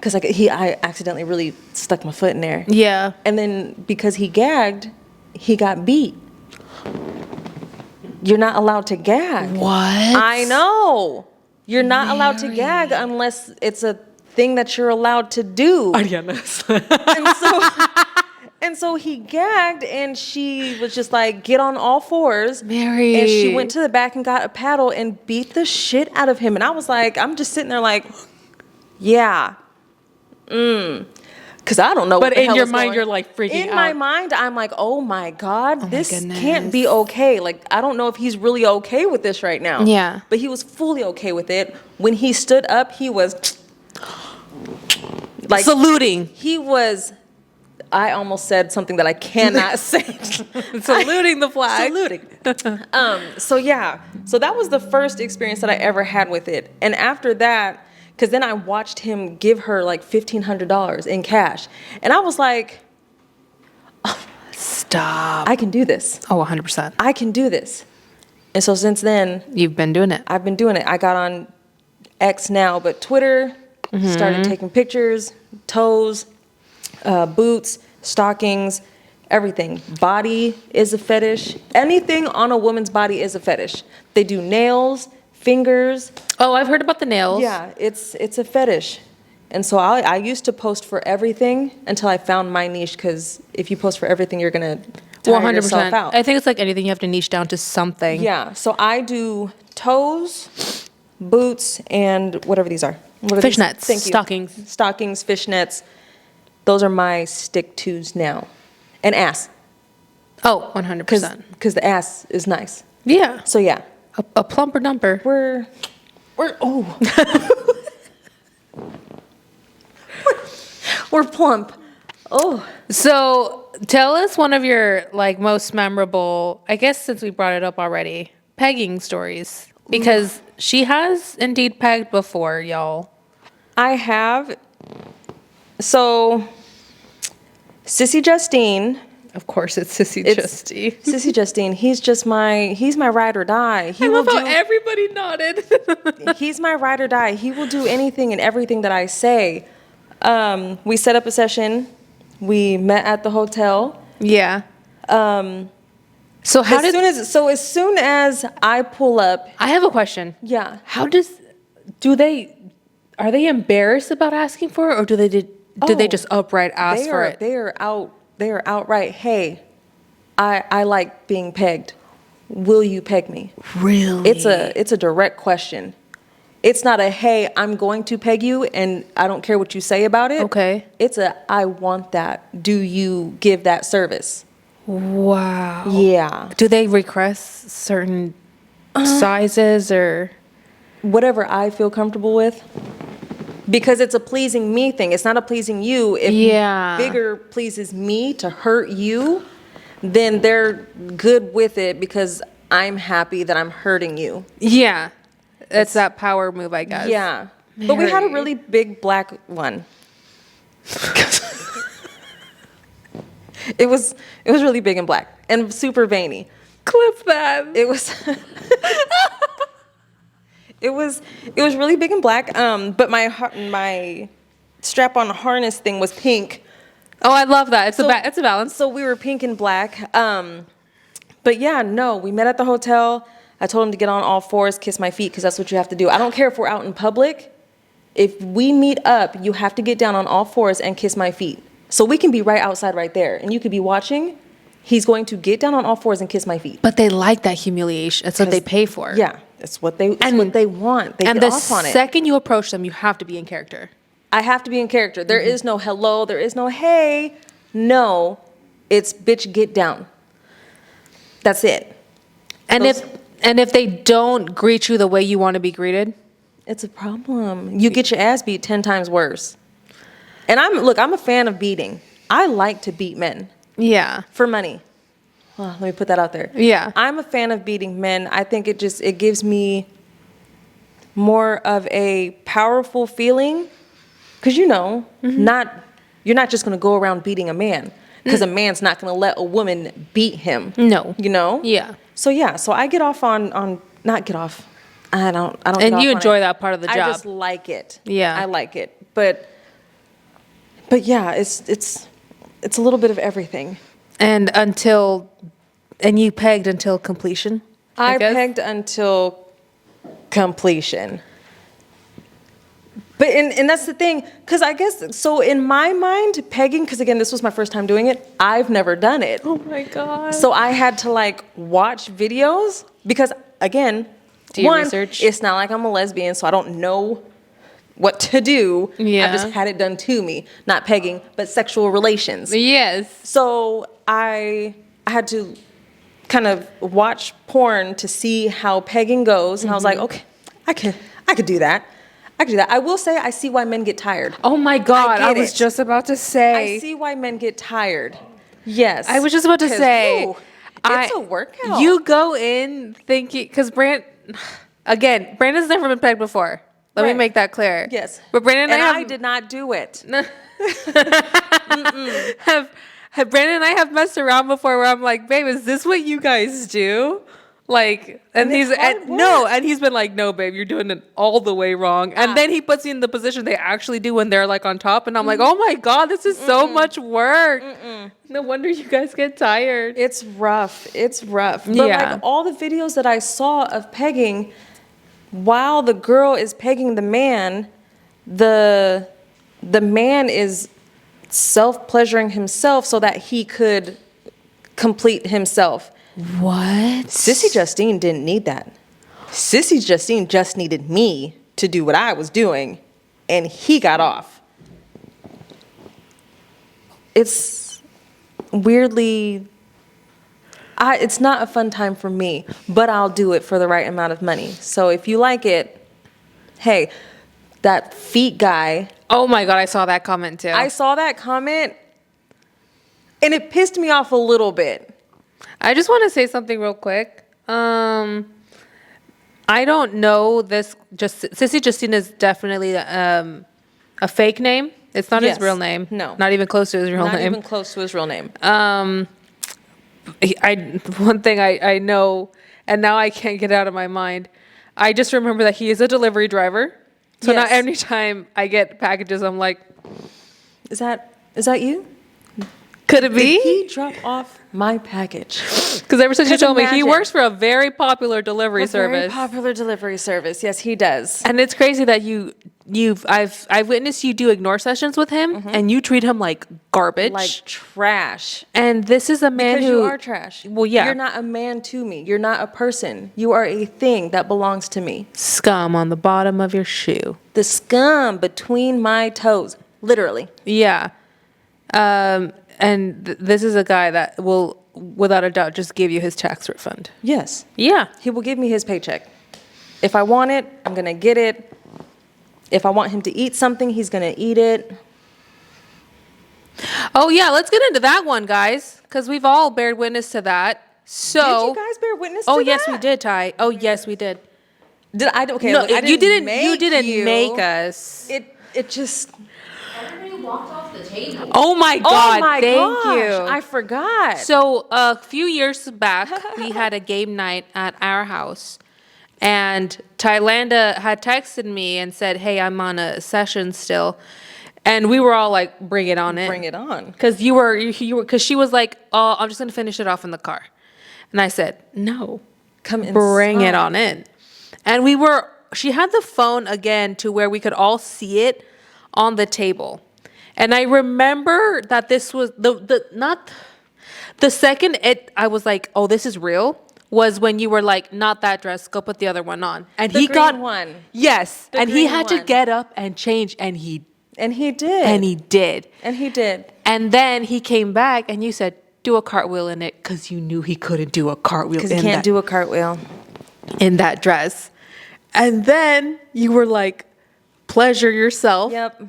because I accidentally really stuck my foot in there. Yeah. And then because he gagged, he got beat. You're not allowed to gag. What? I know. You're not allowed to gag unless it's a thing that you're allowed to do. And so he gagged, and she was just like, get on all fours. Mary. And she went to the back and got a paddle and beat the shit out of him. And I was like, I'm just sitting there like, yeah. Because I don't know what But the in hell your is mind, going- you're like freaking out. In my mind, I'm like, oh my God, this goodness. can't be okay. Like, I don't know if he's really okay with this right now. Yeah. But he was fully okay with it. When he stood up, he was like, Saluting. he was, I almost said something that I cannot say. Saluting the flag. Saluting. So that was the first experience that I ever had with it. And after that, because then I watched him give her like $1,500 in cash. And I was like, Stop. I can do this. Oh, 100%. I can do this. And so since then, You've been doing it. I've been doing it. I got on X now, but Twitter, started taking pictures, toes, boots, stockings, everything. Body is a fetish. Anything on a woman's body is a fetish. They do nails, fingers. Oh, I've heard about the nails. Yeah, it's a fetish. And so I used to post for everything until I found my niche, because if you post for everything, you're going to tire yourself out. I think it's like anything, you have to niche down to something. Yeah, so I do toes, boots, and whatever these are. What are these? Fishnets, Thank you. stockings. Stockings, fishnets. Those are my stick-tos now. And ass, Oh, 100%. because the ass is nice. Yeah. So yeah, A plumper dumper. we're we're plump. Oh, So tell us one of your like most memorable, I guess since we brought it up already, pegging stories. Because she has indeed pegged before, y'all. I have. So, Sissy Justine. Of course, it's Sissy It's Justy. Sissy Justine. He's my ride or die. He I will love how do. everybody nodded. He's my ride or die. He will do anything and everything that I say. We set up a session. We met at the hotel. Yeah. So how did As soon as I pull up, I have a question? yeah. How are they embarrassed about asking for it, or do they Oh, just outright ask for it? They are outright, hey, I like being pegged. Will you peg me? Really? It's a direct question. It's not a, hey, I'm going to peg you and I don't care what you say about it. Okay. It's a, I want that. Do you give that service? Wow. Yeah. Do they request certain sizes or? Whatever I feel comfortable with. Because it's a pleasing me thing. It's not a pleasing you. If Yeah. bigger pleases me to hurt you, then they're good with it because I'm happy that I'm hurting you. Yeah. It's that power move, I guess. Yeah. But we had a Mary. really big black one. It was really big and black and super veiny. Clip that. It was it was really big and black. But my strap-on harness thing was pink. Oh, I love that. It's a balance. So we were pink and black. But yeah, no, we met at the hotel. I told him to get on all fours, kiss my feet, because that's what you have to do. I don't care if we're out in public. If we meet up, you have to get down on all fours and kiss my feet. So we can be right outside right there, and you could be watching. He's going to get down on all fours and kiss my feet. But they like that humiliation. That's what they pay for. Yeah, that's what they want. They And get the off on it. second you approach them, you have to be in character. I have to be in character. There is no hello. There is no hey. No, it's bitch, get down. That's it. And Those- if they don't greet you the way you want to be greeted, It's a problem. You get your ass beat 10 times worse. And I'm a fan of beating. I like to beat men yeah, for money. Well, let me put that out there. Yeah. I'm a fan of beating men. I think it gives me more of a powerful feeling. Because you're not just going to go around beating a man. Because a man's not going to let a woman beat him. No. You know? Yeah. So I get off on not get off. I don't. And get you off on enjoy it. that part of the I job. just like it. Yeah. I like it. But But yeah, it's a little bit of everything. And you pegged until completion? I guess? pegged until completion. But and that's the thing, because I guess, so in my mind, pegging, because again, this was my first time doing it, I've never done it. Oh my God. So I had to like watch videos because again, Do your one, research. it's not like I'm a lesbian, so I don't know what to do. Yeah. I've just had it done to me, not pegging, but sexual relations. Yes. So I had to kind of watch porn to see how pegging goes, and I was like, okay, I could do that. I could do that. I will say I see why men get tired. Oh my God. I get was it. just about to say. I see why men get tired. Yes. I was just about to 'Cause, say. whew, it's a workout. You go in thinking, because Brandon's never been pegged before. Let me Right. make that clear. Yes. But Brandon and I did not do it. have Brandon and I have messed around before where I'm like, babe, is this what you guys do? Like, and it's hard work. and he's been like, no, babe, you're doing it all the way wrong. And then he puts me in the position they actually do when they're like on top, and I'm like, oh my God, this is so much work. No wonder you guys get tired. It's rough. It's rough. But Yeah. like all the videos that I saw of pegging, while the girl is pegging the man, the man is self-pleasuring himself so that he could complete himself. What? Sissy Justine didn't need that. Sissy Justine just needed me to do what I was doing, and he got off. It's weirdly, it's not a fun time for me, but I'll do it for the right amount of money. So if you like it, hey, that feet guy, Oh my God, I saw that comment too. I saw that comment, and it pissed me off a little bit. I just want to say something real quick. I don't know this. Just Sissy Justine is definitely a fake name. It's not his Yes. real name. No. Not even close to his real Not name. even close to his real name. One thing I know, and now I can't get out of my mind. I just remember that he is a delivery driver. So now Yes. every time I get packages, I'm like, Is that you? could it Did be? he drop off my package? Because ever since you 'Cause told me, he imagine. works for a very popular delivery A very service. popular delivery service. Yes, he does. And it's crazy that I've witnessed you do ignore sessions with him, and you treat him like garbage. Like trash. And this is a man Because who you are trash. Well, yeah. You're not a man to me. You're not a person. You are a thing that belongs to me. scum on the bottom of your shoe. The scum between my toes. Literally. Yeah. And this is a guy that will, without a doubt, just give you his tax refund. Yes. Yeah. He will give me his paycheck. If I want it, I'm going to get it. If I want him to eat something, he's going to eat it. Oh yeah, let's get into that one, guys, because we've all bared witness to that. So. Did you guys bear witness to Oh that? yes, we did, Ty. Oh yes, we did. Did I? Okay, No, look, I you didn't. You make didn't you. make us. It just. Everybody walked off the table. Oh my God! Oh my thank gosh, you. I forgot. So a few years back, we had a game night at our house, and Tylanda had texted me and said, "Hey, I'm on a session still," and we were all like, "Bring it on in." Bring it on. Because you were, because she was like, "Oh, I'm just gonna finish it off in the car," and I said, "No, Come inside. bring it on in." And we were. She had the phone again to where we could all see it on the table. And I remember that this was the second I was like, oh, this is real, was when you were like, not that dress, go put the other one on. And The he green got one. Yes. The And he green had to one. get up and change, and he And he did. and he did. And he did. And then he came back and you said, do a cartwheel in it, because you knew he couldn't do a cartwheel Because he in can't that, do a cartwheel. in that dress. And then you were like, pleasure yourself. Yep.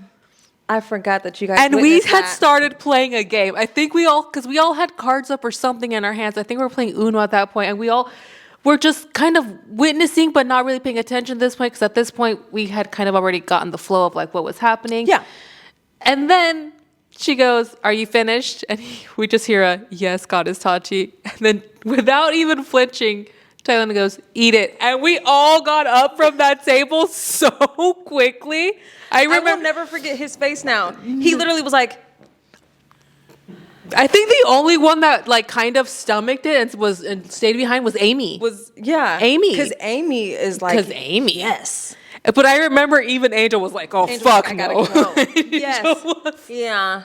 I forgot that you guys. And we witnessed had that. started playing a game. I think because we all had cards up or something in our hands. I think we were playing Uno at that point, and we all were just kind of witnessing, but not really paying attention at this point, because at this point we had kind of already gotten the flow of like what was happening. Yeah. And then she goes, "Are you finished?" And we just hear a "Yes, God is Tachi." And then without even flinching, Tylanda goes, eat it. And we all got up from that table so quickly. I I will remember, never forget his face now. He literally was like, I think the only one that like kind of stomached it and stayed behind was Amy. Amy. Because Amy is like, Amy. yes. But I remember even Angel was like, oh, Angel's fuck like, no. I gotta go. Angel Yes. was- Yeah.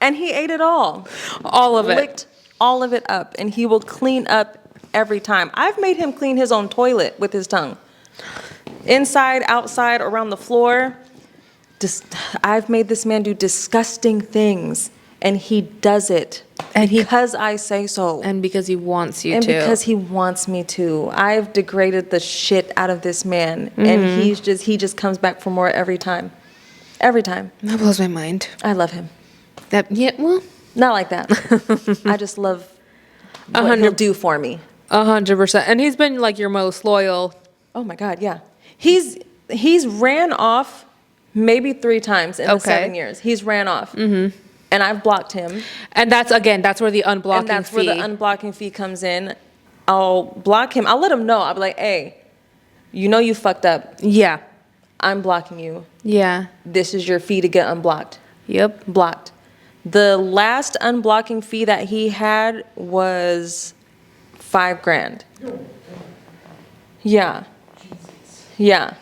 And he ate it all. all of it. Licked all of it up. And he will clean up every time. I've made him clean his own toilet with his tongue. Inside, outside, around the floor. I've made this man do disgusting things. And he does it. And because I say so. And because he wants you And to. because he wants me to. I've degraded the shit out of this man. And he just comes back for more every time. Every time. That blows my mind. I love him. Well, Not like that. I just love what he'll do for me. 100%. And he's been like your most loyal. Oh my God, yeah. He's ran off maybe 3 times in the 7 years. He's ran off. Mm-hmm. And I've blocked him. And that's where the unblocking And that's fee. where the unblocking fee comes in. I'll block him. I'll let him know. I'll be like, hey, you know you fucked up. Yeah. I'm blocking you. Yeah. This is your fee to get unblocked. Yep. Blocked. The last unblocking fee that he had was $5,000. Yeah. Yeah.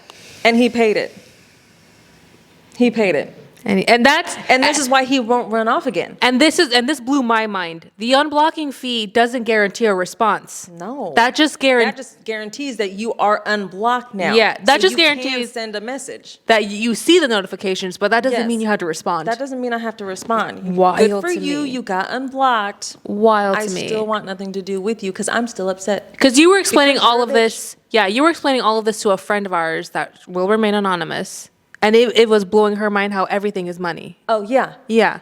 And he paid it. He paid it. And And this is why he won't run off again. And this blew my mind. The unblocking fee doesn't guarantee a response. No. That just guarantees that you are unblocked now. Yeah, that just you can guarantees- send a message. that you see the notifications, but that doesn't Yes. mean you have to respond. That doesn't mean I have to respond. Wild Good for to you. me. You got unblocked. Wild I to me. still want nothing to do with you because I'm still upset. Because you were explaining Because all you're of a this. Yeah, you were explaining all of this to a friend of ours that will remain anonymous. And it was blowing her mind how everything is money. Oh, yeah. Yeah.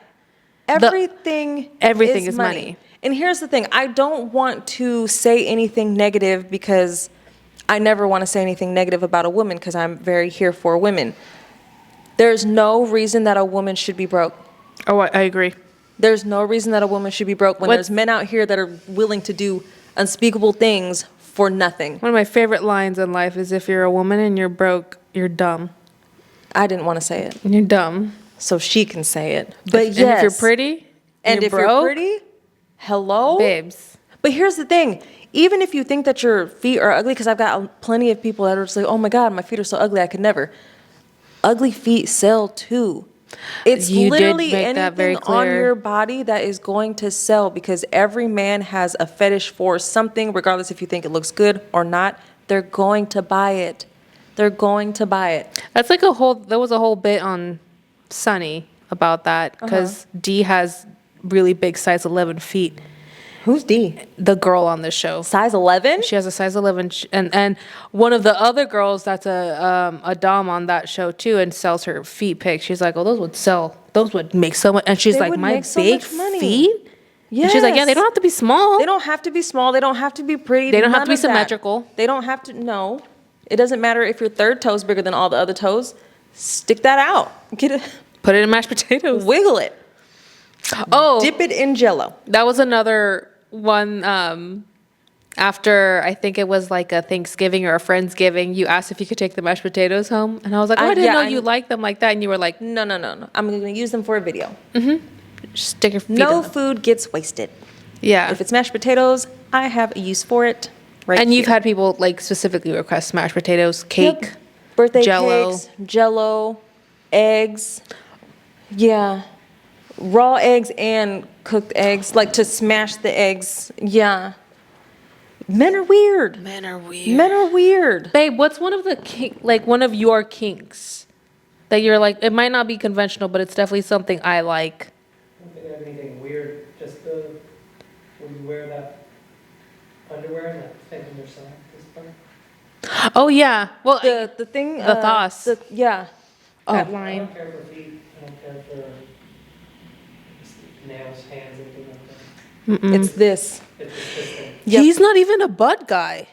Everything is money. And here's the thing. I don't want to say anything negative because I never want to say anything negative about a woman because I'm very here for women. There's no reason that a woman should be broke. Oh, I agree. There's no reason that a woman should be broke when What's- there's men out here that are willing to do unspeakable things for nothing. One of my favorite lines in life is if you're a woman and you're broke, you're dumb. I didn't want to say it, You're dumb. so she can say it. But And yes. if you're pretty, and if you're broke, pretty, hello? babes. But here's the thing. Even if you think that your feet are ugly, because I've got plenty of people that are just like, oh my God, my feet are so ugly, I could never. Ugly feet sell too. It's You did literally make that very anything on clear. your body that is going to sell because every man has a fetish for something, regardless if you think it looks good or not. They're going to buy it. They're going to buy it. That's like there was a whole bit on Sunny about that because Dee has really big size 11 feet. Who's D? The girl on this show. Size 11? She has a size 11, and one of the other girls that's a dom on that show too, and sells her feet pics. She's like, "Oh, those would sell. Those would make so much." And she's They like, would "My make so big much money." feet." Yeah. She's like, "Yeah, they don't have to be small. They don't have to be small. They don't have to be pretty. They don't have none to be of that. symmetrical. They don't have to. No, it doesn't matter if your third toe's bigger than all the other toes. Stick that out. Get it. Put it in mashed potatoes." Wiggle it. Oh, Dip it in Jello. that was another one. After I think it was like a Thanksgiving or a Friendsgiving, you asked if you could take the mashed potatoes home, and I was like, "Oh, I didn't yeah, know I- you liked them like that." And you were like, No. I'm going to use them for a video. "Stick your feet No in them." food gets wasted. Yeah. If it's mashed potatoes, I have a use for it. Right And you've here. had people like specifically request mashed potatoes, cake. Yep. Birthday Jell-O. cakes, Jello, eggs. Yeah. Raw eggs and cooked eggs, like to smash the eggs. Yeah. Men are weird. Men are weird. Men are weird. Babe, what's one of the one of your kinks that you're like, it might not be conventional, but it's definitely something I like. I don't think I have anything weird, just when you wear that underwear and that thing on your side, this part. Oh yeah. Well, The thing. The thos. Yeah. that I line. don't care for feet, I don't care for nails, hands, anything like that. It's this. It's just this thing. Yep. He's not even a butt guy.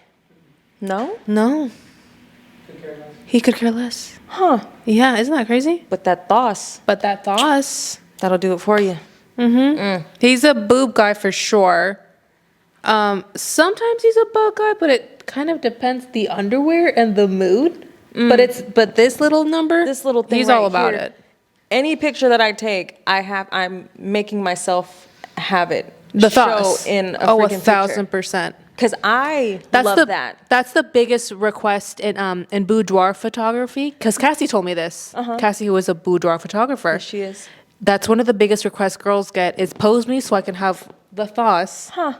No? No, Could care less. he could care less. Huh. Yeah, isn't that crazy? But that thos, But that thoughts. that'll do it for you. He's a boob guy for sure. Sometimes he's a butt guy, but it kind of depends the underwear and the mood. But this little number, This little thing he's right all about here, it. Any picture that I take, I'm making myself have it. The show thoughts in a oh, freaking 1,000%. Because I love that. That's the biggest request in boudoir photography. Because Cassie told me this. Cassie, who is a boudoir photographer, Yes, she is. that's one of the biggest requests girls get is pose me so I can have the thoughts. Huh.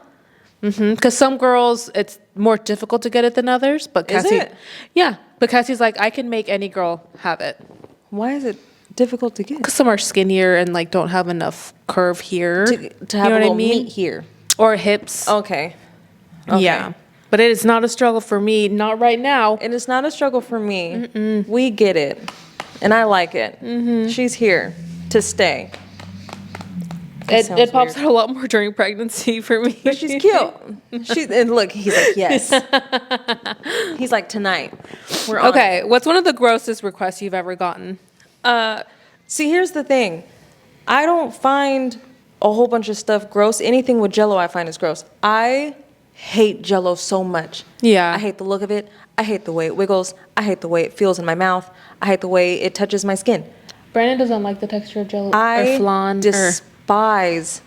Because some girls, it's more difficult to get it than others. But Is Cassie, it? yeah, but Cassie's like, I can make any girl have it. Why is it difficult to get? Because some are skinnier and like don't have enough curve here. To have you know a what little I mean? meat here. Or hips. Okay. Yeah. But it is not a struggle for me, not right now. And it's not a struggle for me. We get it. And I like it. She's here to stay. sounds It pops weird. out a lot more during pregnancy for me. But she's cute. And look, he's like, yes. He's like, tonight. We're on. Okay, what's one of the grossest requests you've ever gotten? See, here's the thing. I don't find a whole bunch of stuff gross. Anything with Jell-O I find is gross. I hate Jell-O so much. Yeah. I hate the look of it. I hate the way it wiggles. I hate the way it feels in my mouth. I hate the way it touches my skin. Brandon doesn't like the texture of Jell-O or I flan. despise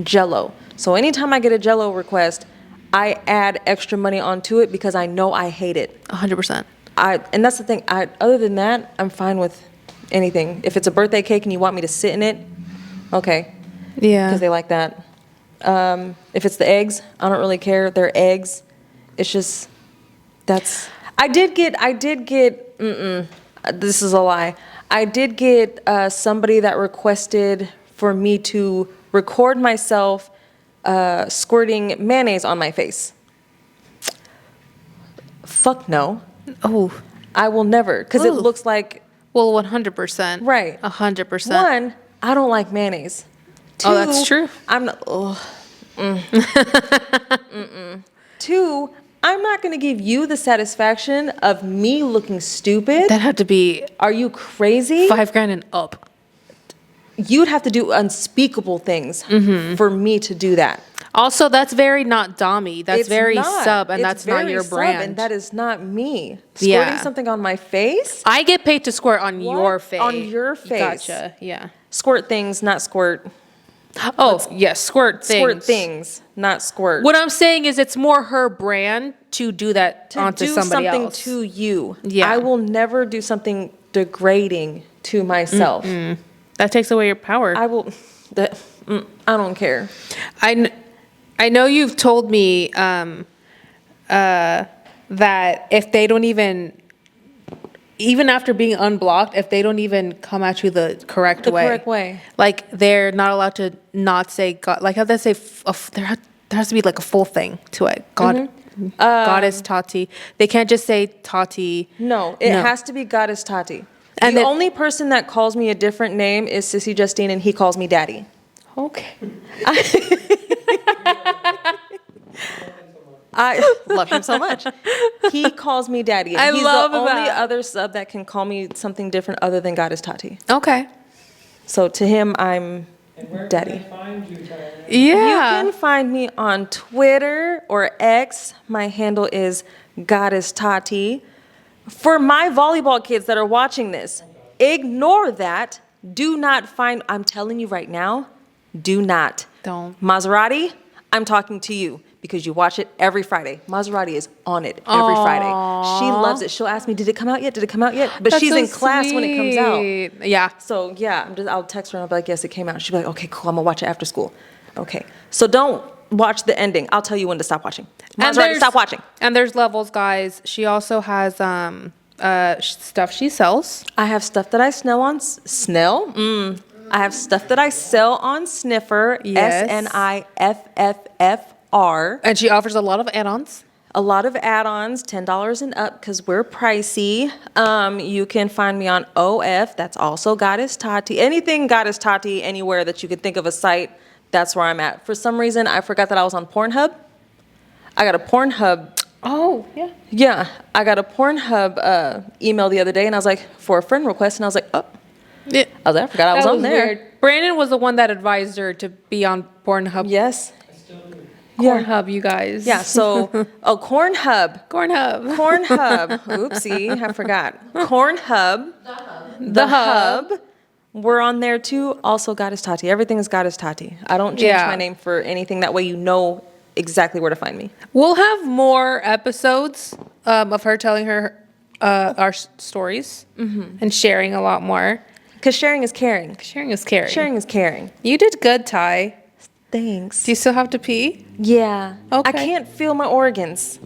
Jell-O. So anytime I get a Jell-O request, I add extra money onto it because I know I hate it. 100%. And that's the thing. Other than that, I'm fine with anything. If it's a birthday cake and you want me to sit in it, okay, Yeah. because they like that. If it's the eggs, I don't really care. They're eggs. It's just that's. I did get. This is a lie. I did get somebody that requested for me to record myself squirting mayonnaise on my face. Fuck no. Oh, I will never, because it Ooh. looks like, well, 100%. right. 100%. One, I don't like mayonnaise. Two, Oh, that's true. I'm not, Two, I'm not going to give you the satisfaction of me looking stupid. That had to be Are you crazy? $5,000 and up. You'd have to do unspeakable things for me to do that. Also, that's very not Dommy. That's It's very not. sub, and It's that's not very your sub, brand. and that is not me. Squirting Yeah. something on my face? I get paid to squirt on What? your face. On your face. Gotcha. Yeah. Squirt things, not squirt. Oh, yes. Squirt things. Squirt things, not squirt. What I'm saying is it's more her brand to do that To onto do somebody something else. to you. Yeah. I will never do something degrading to myself. That takes away your power. I will. I don't care. I know you've told me that if they don't even after being unblocked, if they don't even come at you the correct way. Like they're not allowed to not say God. Like how they say there has to be like a full thing to it. God, Goddess Tati. They can't just say Tati. No, it has to be Goddess Tati. And the then- only person that calls me a different name is Sissy Justine, and he calls me Daddy. Okay. I love him so much. He calls me Daddy. And I he's love the only that. other sub that can call me something different other than Goddess Tati. Okay. So to him, I'm And where Daddy. can they find you, Tyler? Yeah. You can find me on Twitter or X. My handle is Goddess Tati. For my volleyball kids that are watching this, ignore that. Do not find, I'm telling you right now, do not. Don't. Maserati, I'm talking to you because you watch it every Friday. Maserati is on it every Friday. She loves it. She'll ask me, did it come out yet? Did it come out yet? But That's she's so in class when it comes out. sweet. Yeah. So yeah, I'll text her and I'll be like, yes, it came out. She'll be like, okay, cool, I'm gonna watch it after school. Okay. So don't watch the ending. I'll tell you when to stop watching. Maserati, stop watching. And there's levels, guys. She also has stuff she sells. I have stuff that I snell on Snell. I have stuff that I sell on Sniffer. Yes. SNIFFFR. And she offers a lot of add-ons. A lot of add-ons, $10 and up, because we're pricey. You can find me on OF. That's also Goddess Tati. Anything Goddess Tati, anywhere that you could think of a site, that's where I'm at. For some reason, I forgot that I was on Pornhub. I got a Pornhub. Oh, yeah. Yeah, I got a Pornhub email the other day, and I was like, for a friend request, and I was like, oh. Yeah. I was like, I forgot I was on there. Weird. Brandon was the one that advised her to be on Pornhub. Yes. I still do. Yeah. Hub, you guys. Yeah, so, oh, Corn Hub. Corn Hub. Corn Hub. Oopsie, I forgot. Corn Hub. The Hub. We're on there too. Also, Goddess Tati. Everything is Goddess Tati. I don't change Yeah. my name for anything. That way you know exactly where to find me. We'll have more episodes of her telling her our stories and sharing a lot more. Because sharing is caring. Sharing is caring. Sharing is caring. You did good, Ty. Thanks. Do you still have to pee? Yeah. Okay. I can't feel my organs.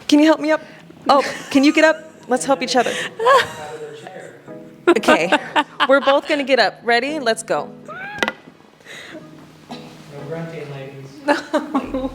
Can you help me up? Oh, can you get up? Let's help each other. Out of the chair. Okay. We're both going to get up. Ready? Let's go. No grunting, ladies.